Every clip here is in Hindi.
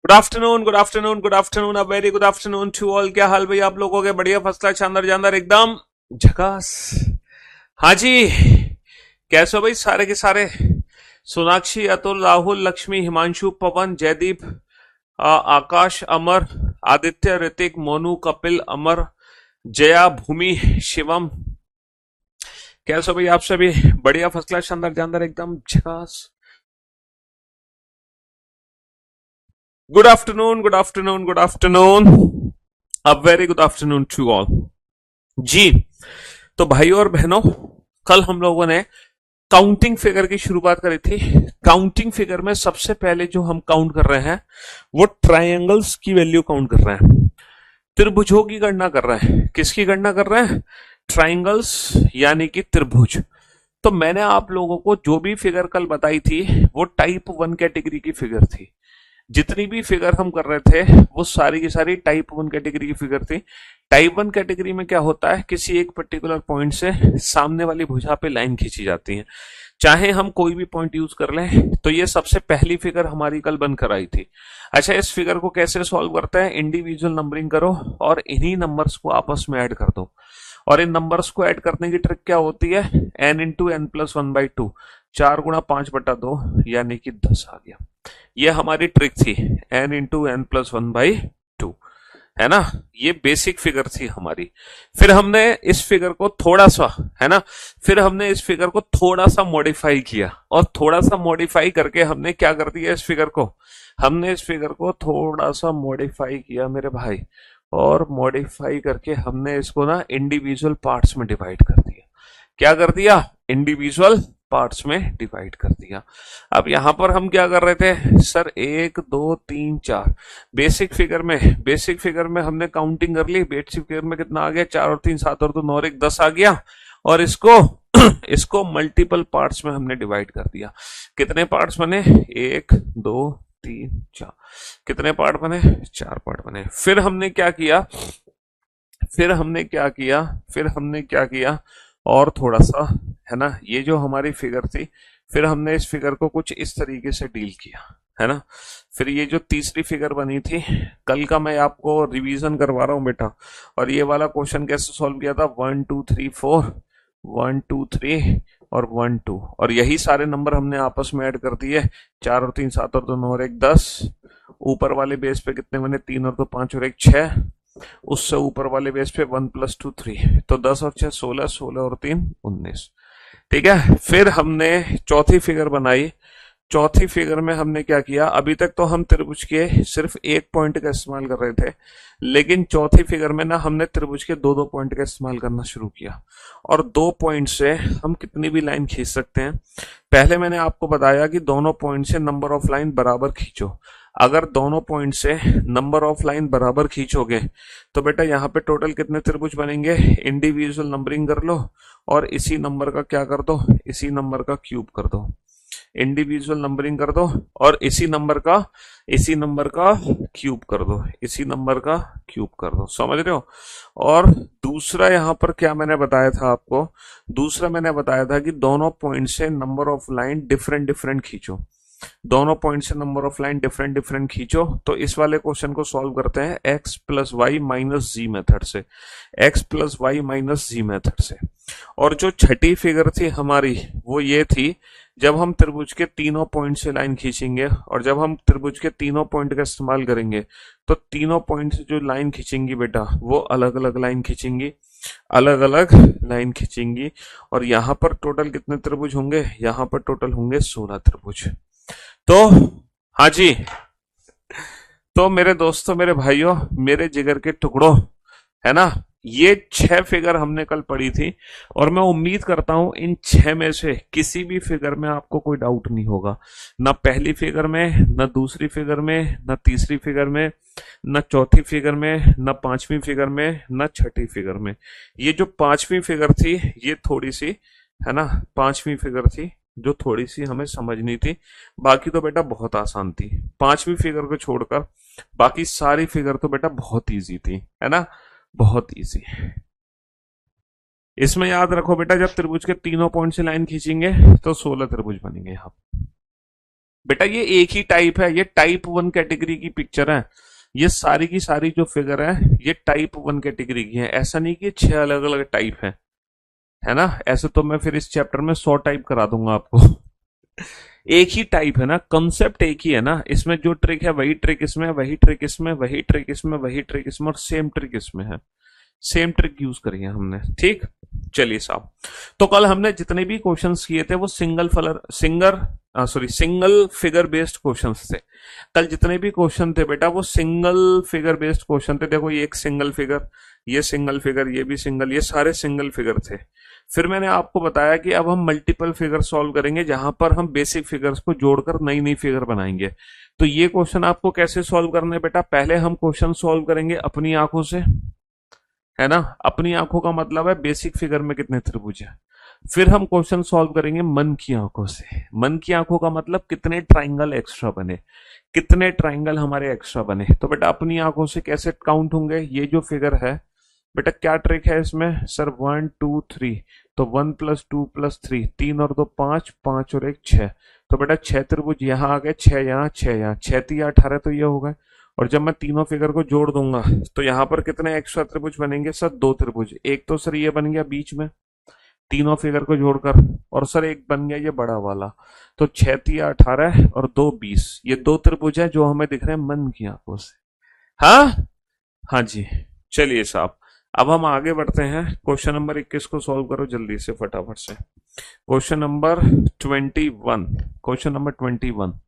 Good afternoon, good afternoon, good afternoon, a very good afternoon to all. क्या हाल भाई आप लोगों के? बढ़िया, फर्स्ट क्लास, शानदार जानदार, एकदम झकास। हाँ जी, कैसे हो भाई सारे के सारे? सोनाक्षी, अतुल, राहुल, लक्ष्मी, हिमांशु, पवन, जयदीप, आकाश, अमर, आदित्य, ऋतिक, मोनू, कपिल, अमर, जया, भूमि, शिवम, कैसे हो भाई आप सभी? बढ़िया, फर्स्ट क्लास, शानदार जानदार, एकदम झकास। Good afternoon, good afternoon, good afternoon, a very good afternoon to all जी। तो भाइयों और बहनों, कल हम लोगों ने काउंटिंग फिगर की शुरुआत करी थी। काउंटिंग फिगर में सबसे पहले जो हम काउंट कर रहे हैं वो ट्रायंगल्स की वैल्यू काउंट कर रहे हैं, त्रिभुजों की गणना कर रहे हैं। किसकी गणना कर रहे हैं? ट्रायंगल्स, यानी कि त्रिभुज। तो मैंने आप लोगों को जो भी फिगर कल बताई थी वो टाइप 1 कैटेगरी की फिगर थी। जितनी भी फिगर हम कर रहे थे वो सारी की सारी टाइप 1 कैटेगरी की फिगर थी। टाइप 1 कैटेगरी में क्या होता है, किसी एक पर्टिकुलर पॉइंट से सामने वाली भुजा पे लाइन खींची जाती है। चाहे हम कोई भी पॉइंट यूज कर लें। तो ये सबसे पहली फिगर हमारी कल बनकर आई थी। अच्छा, इस फिगर को कैसे सॉल्व करते हैं? इंडिविजुअल नंबरिंग करो और इन्हीं नंबर्स को आपस में ऐड कर दो। और इन नंबर्स को ऐड करने की ट्रिक क्या होती है? n इंटू एन प्लस 1/2, 4 गुणा 5/2, यानी कि 10 आ गया। ये हमारी ट्रिक थी, n इंटू एन प्लस 1/2, है ना। ये बेसिक फिगर थी हमारी। फिर हमने इस फिगर को थोड़ा सा, है ना, फिर हमने इस फिगर को थोड़ा सा मॉडिफाई किया। और थोड़ा सा मॉडिफाई करके हमने क्या कर दिया, इस फिगर को, हमने इस फिगर को थोड़ा सा मॉडिफाई किया मेरे भाई। और मॉडिफाई करके हमने इसको ना इंडिविजुअल पार्ट्स में डिवाइड कर दिया। क्या कर दिया? इंडिविजुअल पार्ट्स में डिवाइड कर दिया। अब यहां पर हम क्या कर रहे थे सर? 1 2 3 4 बेसिक फिगर में हमने काउंटिंग कर ली। बेसिक फिगर में कितना आ गया? 4 और 3 7 और 2 9 और 1 10 आ गया। और इसको इसको मल्टीपल पार्ट्स में हमने डिवाइड कर दिया। कितने पार्ट्स बने? 1 2 3 4। कितने पार्ट बने? 4 पार्ट बने। फिर हमने क्या किया? फिर हमने क्या किया? और थोड़ा सा, है ना, ये जो हमारी फिगर थी, फिर हमने इस फिगर को कुछ इस तरीके से डील किया, है ना। फिर ये जो तीसरी फिगर बनी थी, कल का मैं आपको रिवीजन करवा रहा हूं बेटा। और ये वाला क्वेश्चन कैसे सॉल्व किया था? 1 2 3 4, 1 2 3 और 1 2, और यही सारे नंबर हमने आपस में ऐड कर दिए। 4 और 3 7 और 2 9 और 1 10। ऊपर वाले बेस पे कितने बने? 3 और 2 5 और 1 6। उससे ऊपर वाले बेस पे 1 + 2 3, तो 10 और 6 16, 16 और 3 19। ठीक है। फिर हमने चौथी फिगर बनाई। चौथी फिगर में हमने क्या किया? अभी तक तो हम त्रिभुज के सिर्फ एक पॉइंट का इस्तेमाल कर रहे थे, लेकिन चौथी फिगर में ना हमने त्रिभुज के दो दो पॉइंट का इस्तेमाल करना शुरू किया। और 2 पॉइंट से हम कितनी भी लाइन खींच सकते हैं। पहले मैंने आपको बताया कि दोनों पॉइंट से नंबर ऑफ लाइन बराबर खींचो। अगर दोनों पॉइंट से नंबर ऑफ लाइन बराबर खींचोगे तो बेटा यहाँ पे टोटल कितने त्रिभुज बनेंगे? इंडिविजुअल नंबरिंग कर लो और इसी नंबर का क्या कर दो? इसी नंबर का क्यूब कर दो। इंडिविजुअल नंबरिंग कर दो और इसी नंबर का क्यूब कर दो। इसी नंबर का क्यूब कर दो। समझ रहे हो? और दूसरा यहां पर क्या मैंने बताया था आपको? दूसरा मैंने बताया था कि दोनों पॉइंट से number of line different different खींचो। दोनों पॉइंट से number of line different different खींचो। तो इस वाले क्वेश्चन को सॉल्व करते हैं x + y - z मेथड से। x + y - z मेथड से। और जो छठी फिगर थी हमारी वो ये थी, जब हम त्रिभुज के तीनों पॉइंट से लाइन खींचेंगे और जब हम त्रिभुज के तीनों पॉइंट का इस्तेमाल करेंगे तो तीनों पॉइंट से जो लाइन खींचेंगी बेटा वो अलग अलग लाइन खींचेंगी, अलग अलग लाइन खींचेंगी। और यहाँ पर टोटल कितने त्रिभुज होंगे? यहाँ पर टोटल होंगे 16 त्रिभुज। तो हाँ जी, तो मेरे दोस्तों, मेरे भाइयों, मेरे जिगर के टुकड़ों, है ना, ये 6 फिगर हमने कल पढ़ी थी। और मैं उम्मीद करता हूं इन 6 में से किसी भी फिगर में आपको कोई डाउट नहीं होगा। ना पहली फिगर में, ना दूसरी फिगर में, ना तीसरी फिगर में, ना चौथी फिगर में, ना पांचवी फिगर में, ना छठी फिगर में। ये जो पांचवी फिगर थी ये थोड़ी सी, है ना, पांचवी फिगर थी जो थोड़ी सी हमें समझनी थी। बाकी तो बेटा बहुत आसान थी। पांचवी फिगर को छोड़कर बाकी सारी फिगर तो बेटा बहुत इजी थी, है ना, बहुत इजी। इसमें याद रखो बेटा, जब त्रिभुज के तीनों पॉइंट से लाइन खींचेंगे तो 16 त्रिभुज बनेंगे। यहाँ बेटा ये एक ही टाइप है, ये टाइप वन कैटेगरी की पिक्चर है। ये सारी की सारी जो फिगर है ये टाइप वन कैटेगरी की है, ऐसा नहीं कि 6 अलग अलग टाइप है ना। ऐसे तो मैं फिर इस चैप्टर में 100 टाइप करा दूंगा आपको। एक ही टाइप है ना, कंसेप्ट एक ही है ना, इसमें जो ट्रिक है वही ट्रिक इसमें, वही ट्रिक इसमें, वही ट्रिक इसमें, वही ट्रिक इसमें, और सेम ट्रिक इसमें है। सेम ट्रिक यूज करी है हमने, ठीक। चलिए साहब, तो कल हमने जितने भी क्वेश्चंस किए थे वो सिंगल फिगर बेस्ड क्वेश्चंस थे। कल जितने भी क्वेश्चन थे बेटा वो सिंगल फिगर बेस्ड क्वेश्चन थे। देखो ये एक सिंगल फिगर, ये सिंगल फिगर, ये भी सिंगल, ये सारे सिंगल फिगर थे। फिर मैंने आपको बताया कि अब हम मल्टीपल फिगर सॉल्व करेंगे, जहां पर हम बेसिक फिगर्स को जोड़कर नई नई फिगर बनाएंगे। तो ये क्वेश्चन आपको कैसे सॉल्व करने हैं बेटा, पहले हम क्वेश्चन सॉल्व करेंगे अपनी आंखों से, है ना। अपनी आंखों का मतलब है बेसिक फिगर में कितने त्रिभुज है। फिर हम क्वेश्चन सॉल्व करेंगे मन की आंखों से। मन की आंखों का मतलब कितने ट्राइंगल एक्स्ट्रा बने, कितने ट्राइंगल हमारे एक्स्ट्रा बने। तो बेटा अपनी आंखों से कैसे काउंट होंगे, ये जो फिगर है बेटा क्या ट्रिक है इसमें, सर 1 2 3, तो 1 + 2 + 3, 3 और 2 5, 5 और 1 6। तो बेटा 6 त्रिभुज यहाँ आ गए, 6 यहाँ, 6 यहाँ, 6 3 18, तो ये हो गए। और जब मैं तीनों फिगर को जोड़ दूंगा तो यहाँ पर कितने एक्स्ट्रा त्रिभुज बनेंगे सर, 2 त्रिभुज। एक तो सर ये बन गया बीच में तीनों फिगर को जोड़कर, और सर एक बन गया ये बड़ा वाला। तो 6 3 18 और 2 20, ये 2 त्रिभुज है जो हमें दिख रहे हैं मन की आंखों से। हाँ हाँ जी। चलिए साहब, अब हम आगे बढ़ते हैं। क्वेश्चन नंबर 21 को सॉल्व करो जल्दी से, फटाफट से। Question number 21, question number 21।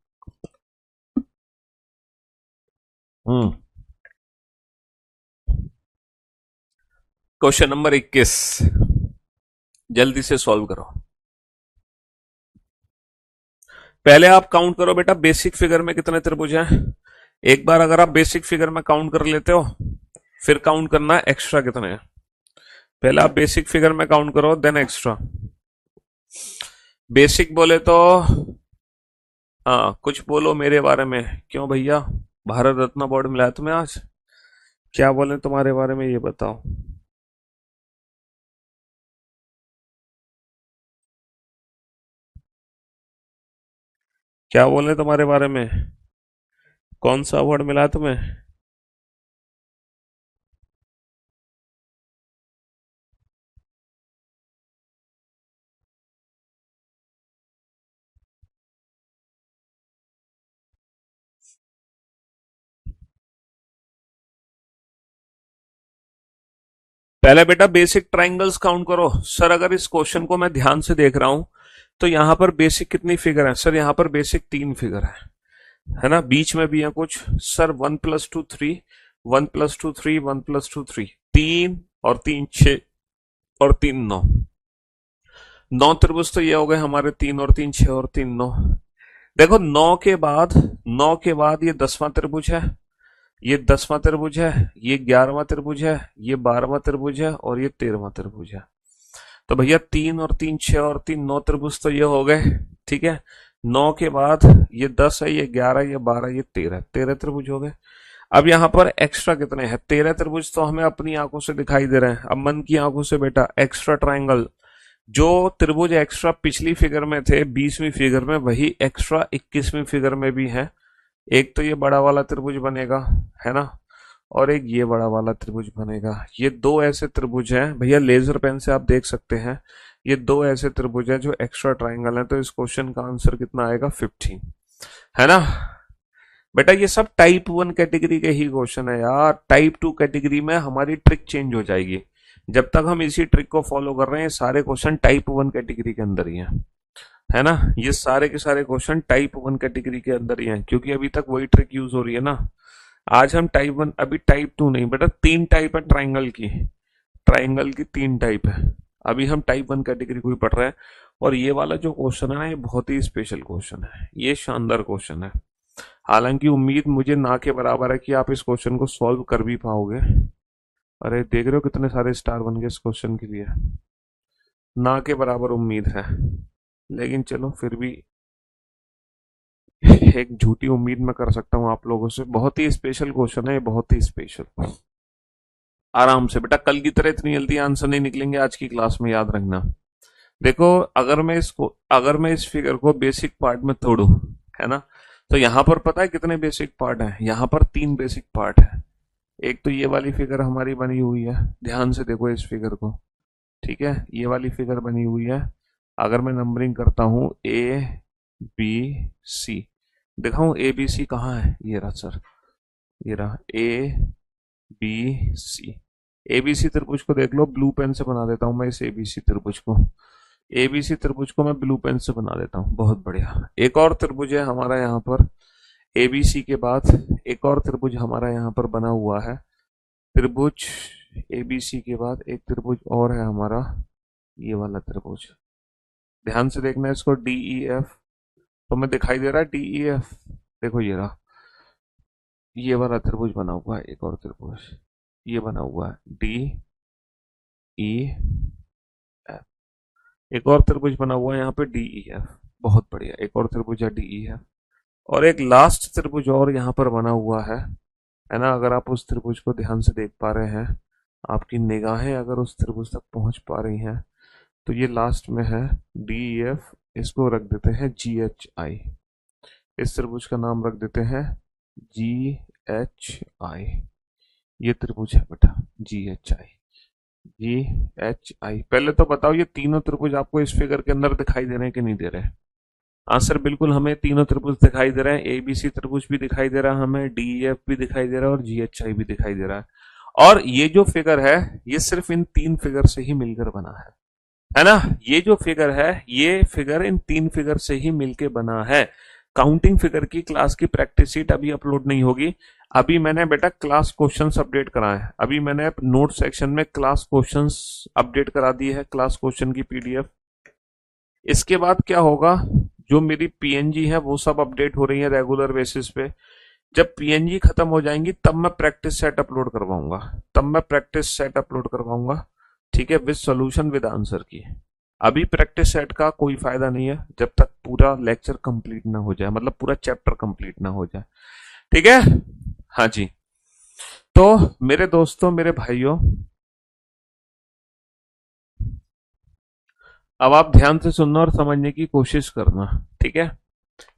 हम्म क्वेश्चन नंबर 21 जल्दी से सॉल्व करो। पहले आप काउंट करो बेटा बेसिक फिगर में कितने त्रिभुज हैं। एक बार अगर आप बेसिक फिगर में काउंट कर लेते हो फिर काउंट करना है एक्स्ट्रा कितने हैं। पहले आप बेसिक फिगर में काउंट करो देन एक्स्ट्रा। बेसिक बोले तो हाँ कुछ बोलो मेरे बारे में। क्यों भैया, भारत रत्न अवार्ड मिला है तुम्हें आज, क्या बोले तुम्हारे बारे में ये बताओ। क्या बोले तुम्हारे बारे में, कौन सा अवार्ड मिला है तुम्हें। पहले बेटा बेसिक ट्राइंगल्स काउंट करो। सर अगर इस क्वेश्चन को मैं ध्यान से देख रहा हूं तो यहां पर बेसिक कितनी फिगर है सर, यहां पर बेसिक 3 फिगर है ना। बीच में भी है कुछ सर, 1 + 2 3, 1 + 2 3, 1 + 2 3, 3 और 3 6 और 3 9, 9 त्रिभुज तो ये हो गए हमारे, 3 और 3 6 और 3 9। देखो 9 के बाद ये 10वां त्रिभुज है, ये 10वां त्रिभुज है, ये 11वां त्रिभुज है, ये 12वां त्रिभुज है और ये 13वां त्रिभुज है। तो भैया 3 और 3 6 और 3 9 त्रिभुज तो ये हो गए, ठीक है। 9 के बाद ये 10 है, ये 11, ये 12, ये 13, 13 त्रिभुज हो गए। अब यहाँ पर एक्स्ट्रा कितने हैं, 13 त्रिभुज तो हमें अपनी आंखों से दिखाई दे रहे हैं। अब मन की आंखों से बेटा एक्स्ट्रा ट्राइंगल, जो त्रिभुज एक्स्ट्रा पिछली फिगर में थे 20वीं फिगर में, वही एक्स्ट्रा 21वीं फिगर में भी है। एक तो ये बड़ा वाला त्रिभुज बनेगा, है ना, और एक ये बड़ा वाला त्रिभुज बनेगा। ये दो ऐसे त्रिभुज हैं भैया, लेजर पेन से आप देख सकते हैं, ये दो ऐसे त्रिभुज हैं जो एक्स्ट्रा ट्राइंगल है। तो इस क्वेश्चन का आंसर कितना आएगा, 15, है ना। बेटा ये सब टाइप 1 कैटेगरी के ही क्वेश्चन है यार, टाइप 2 कैटेगरी में हमारी ट्रिक चेंज हो जाएगी। जब तक हम इसी ट्रिक को फॉलो कर रहे हैं सारे क्वेश्चन टाइप 1 कैटेगरी के अंदर ही हैं, है ना। ये सारे के सारे क्वेश्चन टाइप 1 कैटेगरी के अंदर ही हैं, क्योंकि अभी तक वही ट्रिक यूज हो रही है ना। आज हम टाइप 1, अभी टाइप 2 नहीं बेटा, 3 टाइप है ट्राइंगल की, ट्राइंगल की 3 टाइप है। अभी हम टाइप 1 कैटेगरी को ही पढ़ रहे हैं। और ये वाला जो क्वेश्चन है ना, ये बहुत ही स्पेशल क्वेश्चन है, ये शानदार क्वेश्चन है। हालांकि उम्मीद मुझे ना के बराबर है कि आप इस क्वेश्चन को सॉल्व कर भी पाओगे। अरे देख रहे हो कितने सारे स्टार बन गए इस क्वेश्चन के लिए, ना के बराबर उम्मीद है। लेकिन चलो फिर भी एक झूठी उम्मीद मैं कर सकता हूँ आप लोगों से। बहुत ही स्पेशल क्वेश्चन है ये, बहुत ही स्पेशल। आराम से बेटा, कल की तरह इतनी जल्दी आंसर नहीं निकलेंगे आज की क्लास में, याद रखना। देखो अगर मैं इस फिगर को बेसिक पार्ट में तोड़ू है ना। तो यहाँ पर पता है कितने बेसिक पार्ट हैं, यहाँ पर 3 बेसिक पार्ट है। एक तो ये वाली फिगर हमारी बनी हुई है, ध्यान से देखो इस फिगर को, ठीक है, ये वाली फिगर बनी हुई है। अगर मैं नंबरिंग करता हूँ ए बी सी, दिखाऊं ए बी सी कहाँ है, ये रहा सर, ये रहा ए बी सी। एबीसी त्रिभुज को देख लो, ब्लू पेन से बना देता हूं मैं इस एबीसी त्रिभुज को, एबीसी त्रिभुज को मैं ब्लू पेन से बना देता हूं, बहुत बढ़िया। एक और त्रिभुज है हमारा यहाँ पर, एबीसी के बाद एक और त्रिभुज हमारा यहाँ पर बना हुआ है, त्रिभुज एबीसी के बाद एक त्रिभुज और है हमारा, ये वाला त्रिभुज, ध्यान से देखना इसको, डीई एफ। तो मैं दिखाई दे रहा है डीई एफ, देखो ये रहा, ये वाला त्रिभुज बना हुआ है, एक और त्रिभुज ये बना हुआ है डी ई एफ, एक और त्रिभुज बना हुआ है यहाँ पे डी ई एफ, बहुत बढ़िया, एक और त्रिभुज है डी ई एफ। और एक लास्ट त्रिभुज और यहाँ पर बना हुआ है ना। अगर आप उस त्रिभुज को ध्यान से देख पा रहे हैं, आपकी निगाहें अगर उस त्रिभुज तक पहुंच पा रही हैं, तो ये लास्ट में है डी ई एफ, इसको रख देते हैं जी एच आई, इस त्रिभुज का नाम रख देते हैं जी एच आई, ये त्रिभुज है बेटा जी H I, ji H I. पहले तो बताओ ये तीनों त्रिभुज आपको इस फिगर के अंदर दिखाई दे रहे हैं कि नहीं दे रहे हैं? आंसर बिल्कुल, हमें तीनों त्रिभुज दिखाई दे रहे हैं, एबीसी त्रिभुज भी दिखाई दे रहा है हमें, डीएफ भी दिखाई दे रहा है और जीएचआई भी दिखाई दे रहा है। और ये जो फिगर है ये सिर्फ इन 3 फिगर से ही मिलकर बना है ना। ये जो फिगर है ये फिगर इन 3 फिगर से ही मिलकर बना है। काउंटिंग फिगर की क्लास की प्रैक्टिस शीट अभी अपलोड नहीं होगी, अभी मैंने बेटा क्लास क्वेश्चंस अपडेट कराए हैं, अभी मैंने नोट सेक्शन में क्लास क्वेश्चंस अपडेट करा दी है, क्लास क्वेश्चन की पीडीएफ। इसके बाद क्या होगा, जो मेरी पीएनजी है वो सब अपडेट हो रही है रेगुलर बेसिस पे। जब पीएनजी खत्म हो जाएंगी तब मैं प्रैक्टिस सेट अपलोड करवाऊंगा, तब मैं प्रैक्टिस सेट अपलोड करवाऊंगा, ठीक है, विद सॉल्यूशन विद आंसर की। अभी प्रैक्टिस सेट का कोई फायदा नहीं है जब तक पूरा लेक्चर कंप्लीट ना हो जाए, मतलब पूरा चैप्टर कंप्लीट ना हो जाए, ठीक है। हाँ जी, तो मेरे दोस्तों मेरे भाइयों, अब आप ध्यान से सुनना और समझने की कोशिश करना, ठीक है।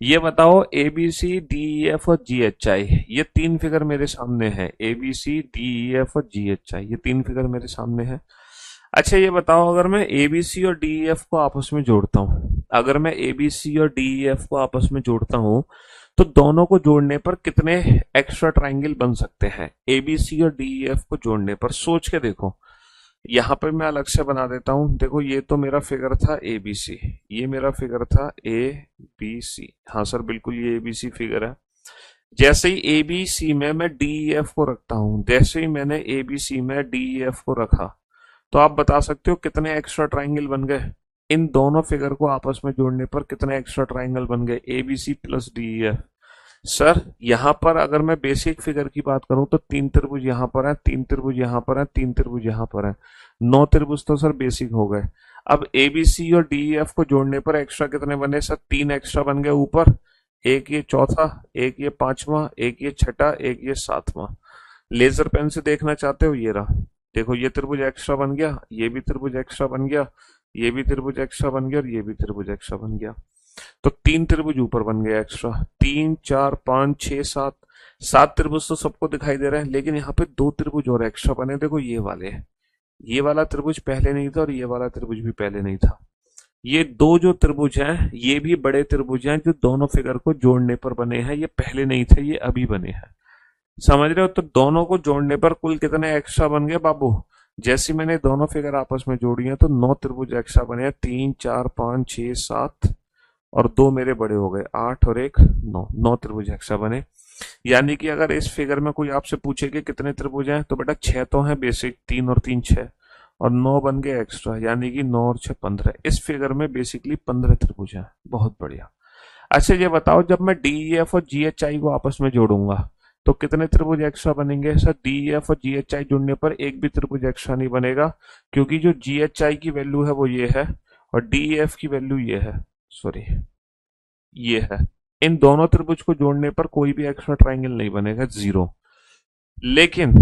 ये बताओ A B C D E F और जी एच आई, ये 3 फिगर मेरे सामने है, A B C D E F और जी एच आई, ये 3 फिगर मेरे सामने है। अच्छा ये बताओ, अगर मैं ए बी सी और डी ई एफ को आपस में जोड़ता हूं, अगर मैं ए बी सी और डी ई एफ को आपस में जोड़ता हूं, तो दोनों को जोड़ने पर कितने एक्स्ट्रा ट्राइंगल बन सकते हैं? ए बी सी और डी ई एफ को जोड़ने पर सोच के देखो, यहाँ पर मैं अलग से बना देता हूं। देखो ये तो मेरा फिगर था ए बी सी, ये मेरा फिगर था ए बी सी, हाँ सर बिल्कुल ये ए बी सी फिगर है। जैसे ही ए बी सी में मैं डी ई एफ को रखता हूं, जैसे ही मैंने ए बी सी में डी ई एफ को रखा, तो आप बता सकते हो कितने एक्स्ट्रा ट्राइंगल बन गए? इन दोनों फिगर को आपस में जोड़ने पर कितने एक्स्ट्रा ट्राइंगल बन गए? A B C plus D E F. Sir यहाँ पर अगर मैं बेसिक फिगर की बात करूं तो 3 त्रिभुज यहाँ पर है, 3 त्रिभुज यहाँ पर है, 3 त्रिभुज यहाँ पर है, 9 त्रिभुज तो सर बेसिक हो गए। अब ए बी सी और डी ई एफ को जोड़ने पर एक्स्ट्रा कितने बने सर? 3 एक्स्ट्रा बन गए ऊपर, एक ये चौथा, एक ये पांचवा, एक ये छठा, एक ये सातवां। लेजर पेन से देखना चाहते हो, ये रहा, देखो ये त्रिभुज एक्स्ट्रा बन गया, ये भी त्रिभुज एक्स्ट्रा बन गया, ये भी त्रिभुज एक्स्ट्रा बन गया और ये भी त्रिभुज एक्स्ट्रा बन गया। तो 3 त्रिभुज ऊपर बन गए एक्स्ट्रा, 3 4 5 6 7, 7 त्रिभुज तो सबको दिखाई दे रहे हैं, लेकिन यहाँ पे 2 त्रिभुज और एक्स्ट्रा बने, देखो ये वाले, ये वाला त्रिभुज पहले नहीं था और ये वाला त्रिभुज भी पहले नहीं था। ये 2 जो त्रिभुज हैं ये भी बड़े त्रिभुज हैं जो दोनों फिगर को जोड़ने पर बने हैं, ये पहले नहीं थे, ये अभी बने हैं, समझ रहे हो? तो दोनों को जोड़ने पर कुल कितने एक्स्ट्रा बन गए बाबू? जैसे मैंने दोनों फिगर आपस में जोड़ी हैं तो 9 त्रिभुज एक्स्ट्रा बने हैं, 3 4 5 6 7 और 2 मेरे बड़े हो गए, 8 और 1 9, 9 त्रिभुज एक्स्ट्रा बने। यानी कि अगर इस फिगर में कोई आपसे पूछे कि कितने त्रिभुज हैं, तो बेटा 6 तो हैं बेसिक, 3 और 3 6 और 9 बन गए एक्स्ट्रा, यानी कि 9 और 6 15। इस फिगर में बेसिकली 15 त्रिभुज हैं, बहुत बढ़िया। अच्छा ये बताओ, जब मैं डी एफ और जी एच आई को आपस में जोड़ूंगा तो कितने त्रिभुज एक्स्ट्रा बनेंगे? सर डी एफ और जी एच आई जुड़ने पर एक भी त्रिभुज एक्स्ट्रा नहीं बनेगा, क्योंकि जो जी एच आई की वैल्यू है वो ये है और डी एफ की वैल्यू ये है, सॉरी ये है। इन दोनों त्रिभुज को जोड़ने पर कोई भी एक्स्ट्रा ट्राइंगल नहीं बनेगा, 0। लेकिन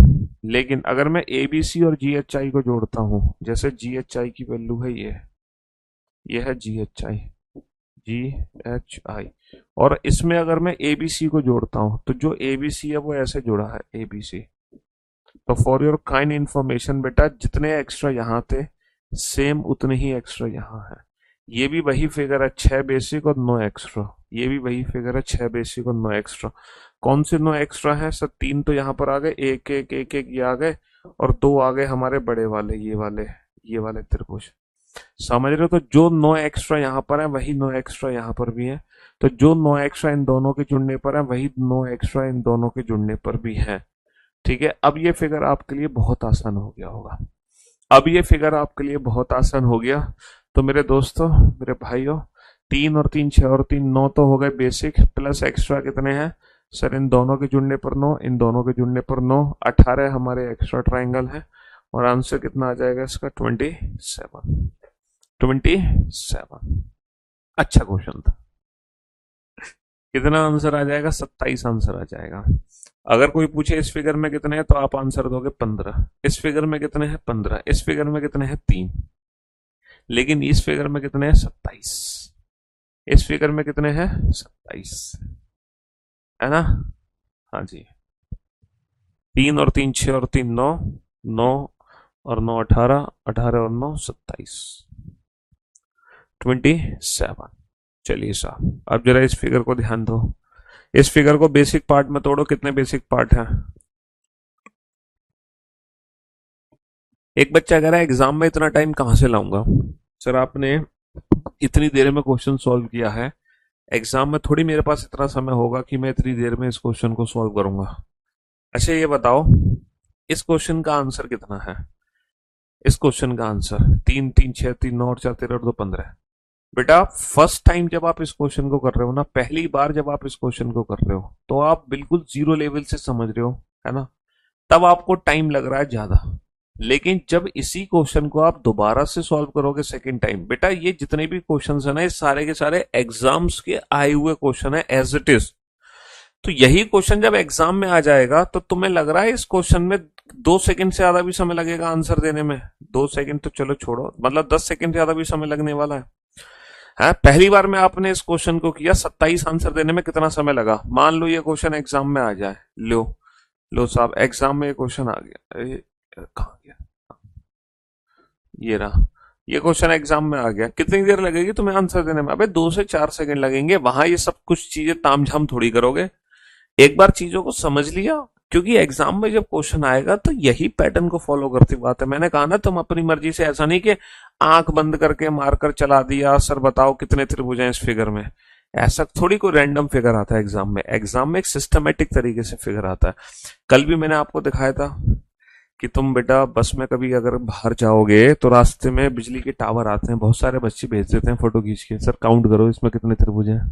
लेकिन अगर मैं ए बी सी और जी एच आई को जोड़ता हूं, जैसे जी एच आई की वैल्यू है ये है जी एच आई, GHI। और इसमें अगर मैं ABC को जोड़ता हूं तो जो ABC है वो ऐसे जुड़ा है ABC। तो फॉर योर काइंड इंफॉर्मेशन बेटा, जितने एक्स्ट्रा यहाँ थे सेम उतने ही एक्स्ट्रा यहाँ है। ये भी वही फिगर है 6 बेसिक और 9 एक्स्ट्रा। ये भी वही फिगर है 6 बेसिक और 9 एक्स्ट्रा। कौन से 9 एक्स्ट्रा है सर? 3 तो यहाँ पर आ गए, एक एक एक एक ये आ गए, और 2 आ गए हमारे बड़े वाले, ये वाले त्रिभुज। समझ रहे हो? तो जो 9 एक्स्ट्रा यहाँ पर है वही 9 एक्स्ट्रा यहाँ पर भी है। तो जो 9 एक्स्ट्रा इन दोनों के जुड़ने पर है वही 9 एक्स्ट्रा इन दोनों के जुड़ने पर भी है। ठीक है, अब ये फिगर आपके लिए बहुत आसान हो गया होगा। अब ये फिगर आपके लिए बहुत आसान हो गया। तो मेरे दोस्तों, मेरे भाइयों, 3 और 3 6 और 3 9 तो हो गए बेसिक, प्लस एक्स्ट्रा कितने हैं सर? इन दोनों के जुड़ने पर 9, इन दोनों के जुड़ने पर 9, 18 हमारे एक्स्ट्रा ट्राइंगल है। और आंसर कितना आ जाएगा इसका? 27। अच्छा क्वेश्चन था। कितना आंसर आ जाएगा? 27 आंसर आ जाएगा। अगर कोई पूछे इस फिगर में कितने हैं तो आप आंसर दोगे 15। इस फिगर में कितने हैं? 15। इस फिगर में कितने हैं? 3। लेकिन इस फिगर में कितने हैं? 27। इस फिगर में कितने हैं? 27, है ना? हाँ जी। 3 और 3 6 और 3 9, 9 और 9 18, 18 और 9 27, 27। चलिए साहब, अब जरा इस फिगर को ध्यान दो। इस फिगर को बेसिक पार्ट में तोड़ो। कितने बेसिक पार्ट हैं? एक बच्चा कह रहा है एग्जाम में इतना टाइम कहां से लाऊंगा? सर आपने इतनी देर में क्वेश्चन सॉल्व किया है, एग्जाम में थोड़ी मेरे पास इतना समय होगा कि मैं इतनी देर में इस क्वेश्चन को सॉल्व करूंगा। अच्छा ये बताओ, इस क्वेश्चन का आंसर कितना है? इस क्वेश्चन का आंसर 3 3 6 3 9 और 4 13 और 2 15। बेटा फर्स्ट टाइम जब आप इस क्वेश्चन को कर रहे हो ना, पहली बार जब आप इस क्वेश्चन को कर रहे हो तो आप बिल्कुल जीरो लेवल से समझ रहे हो, है ना? तब आपको टाइम लग रहा है ज्यादा। लेकिन जब इसी क्वेश्चन को आप दोबारा से सॉल्व करोगे सेकंड टाइम, बेटा ये जितने भी क्वेश्चंस है ना, ये सारे के सारे एग्जाम्स के आए हुए क्वेश्चन है एज इट इज। तो यही क्वेश्चन जब एग्जाम में आ जाएगा तो तुम्हें लग रहा है इस क्वेश्चन में 2 सेकंड से ज्यादा भी समय लगेगा आंसर देने में? 2 सेकंड तो चलो छोड़ो, मतलब 10 सेकंड से ज्यादा भी समय लगने वाला है? पहली बार में आपने इस क्वेश्चन को किया, 27 आंसर देने में कितना समय लगा? मान लो ये क्वेश्चन एग्जाम में आ जाए। लो लो साहब, एग्जाम में ये क्वेश्चन आ गया। कहाँ गया? ये रहा। ये क्वेश्चन एग्जाम में आ गया, कितनी देर लगेगी तुम्हें आंसर देने में? अबे 2 से 4 सेकंड लगेंगे। वहां ये सब कुछ चीजें तामझाम थोड़ी करोगे। एक बार चीजों को समझ लिया, क्योंकि एग्जाम में जब क्वेश्चन आएगा तो यही पैटर्न को फॉलो करती बात है। मैंने कहा ना, तुम अपनी मर्जी से, ऐसा नहीं कि आंख बंद करके मारकर चला दिया सर बताओ कितने त्रिभुज हैं इस फिगर में। ऐसा थोड़ी कोई रैंडम फिगर आता है एग्जाम में। एग्जाम में एक सिस्टमेटिक तरीके से फिगर आता है। कल भी मैंने आपको दिखाया था कि तुम बेटा बस में कभी अगर बाहर जाओगे तो रास्ते में बिजली के टावर आते हैं, बहुत सारे बच्चे भेज देते हैं फोटो खींच के, सर काउंट करो इसमें कितने त्रिभुज हैं।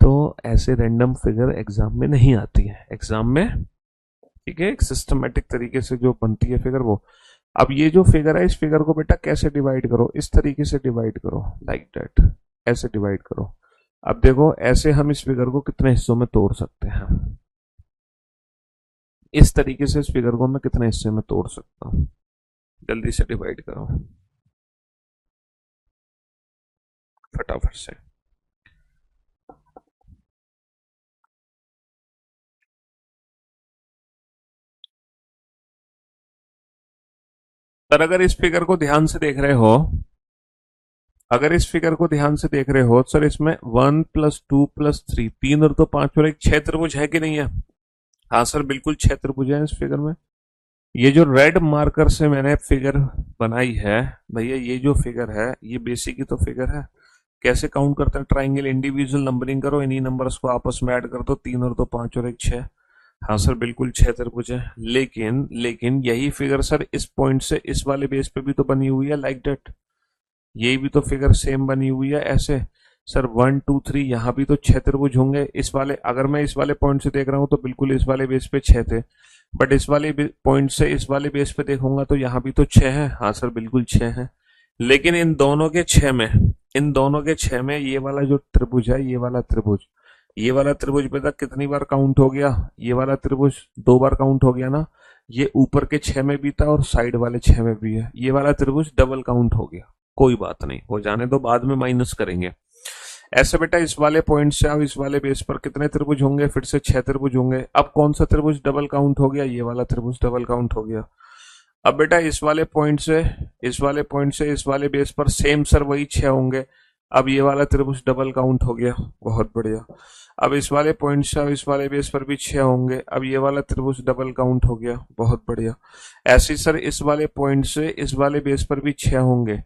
तो ऐसे रैंडम फिगर एग्जाम में नहीं आती है। एग्जाम में ठीक है, एक सिस्टमेटिक तरीके से जो बनती है फिगर वो। अब ये जो फिगर है, इस फिगर को बेटा कैसे डिवाइड करो? इस तरीके से डिवाइड करो, लाइक दैट, ऐसे डिवाइड करो। अब देखो ऐसे हम इस फिगर को कितने हिस्सों में तोड़ सकते हैं? इस तरीके से इस फिगर को मैं कितने हिस्से में तोड़ सकता हूं? जल्दी से डिवाइड करो फटाफट से। पर अगर इस फिगर को ध्यान से देख रहे हो, अगर इस फिगर को ध्यान से देख रहे हो सर, इसमें 1 + 2 + 3, 3 और 2 5 और 1 6 त्रिभुज है कि नहीं है? हाँ सर बिल्कुल 6 त्रिभुज है इस फिगर में। ये जो रेड मार्कर से मैंने फिगर बनाई है भैया, ये जो फिगर है ये बेसिक ही तो फिगर है। कैसे काउंट करते हैं ट्राइंगल? इंडिविजुअल नंबरिंग करो, इन्हीं नंबर्स को आपस में ऐड कर दो, 3 और 2 5 और 1 6। हाँ सर बिल्कुल 6 त्रिभुज है। लेकिन यही फिगर सर इस पॉइंट से इस वाले बेस पे भी तो बनी हुई है, लाइक दैट। ये भी तो फिगर सेम बनी हुई है ऐसे। सर 1 2 3 यहाँ भी तो 6 त्रिभुज होंगे। इस वाले, अगर मैं इस वाले पॉइंट से देख रहा हूं तो बिल्कुल इस वाले बेस पे 6 थे, बट इस वाले पॉइंट से इस वाले बेस पे देखूंगा तो यहाँ भी तो 6 है। हाँ सर बिल्कुल 6 है। लेकिन इन दोनों के 6 में, इन दोनों के 6 में ये वाला जो त्रिभुज है, ये वाला त्रिभुज पे तक कितनी बार काउंट हो गया? ये वाला त्रिभुज 2 बार काउंट हो गया ना। ये ऊपर के 6 में भी था और साइड वाले 6 में भी है। ये वाला त्रिभुज डबल काउंट हो गया। कोई बात नहीं, हो जाने दो, बाद में माइनस करेंगे। ऐसे बेटा इस वाले पॉइंट से अब इस वाले बेस पर कितने त्रिभुज होंगे, फिर से 6 त्रिभुज होंगे। अब कौन सा त्रिभुज डबल काउंट हो गया, ये वाला त्रिभुज डबल काउंट हो गया। अब बेटा इस वाले पॉइंट से इस वाले पॉइंट से इस वाले बेस पर सेम सर वही 6 होंगे। अब ये वाला त्रिभुज डबल काउंट हो गया, बहुत बढ़िया। अब इस वाले पॉइंट से अब इस वाले बेस पर भी 6 होंगे। अब ये वाला त्रिभुज डबल काउंट हो गया, बहुत बढ़िया। ऐसे ही सर इस वाले पॉइंट से इस वाले बेस पर भी 6 होंगे।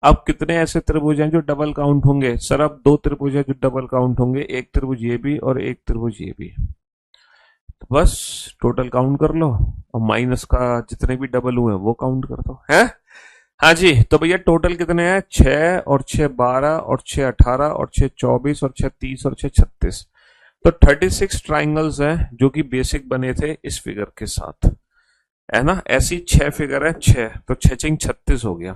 अब कितने ऐसे त्रिभुज हैं जो डबल काउंट होंगे, सर अब 2 त्रिभुज हैं जो डबल काउंट होंगे, एक त्रिभुज ये भी और एक त्रिभुज ये भी। तो बस टोटल काउंट कर लो और माइनस का जितने भी डबल हुए वो काउंट कर दो है। हाँ जी, तो भैया टोटल कितने हैं, 6 और 6 12 और 6 18 और 6 24 और 6 30 और 6 36। तो 36 ट्राइंगल्स हैं जो कि बेसिक बने थे इस फिगर के साथ, है ना। ऐसी 6 फिगर है, 6 तो 6 6 36 हो गया।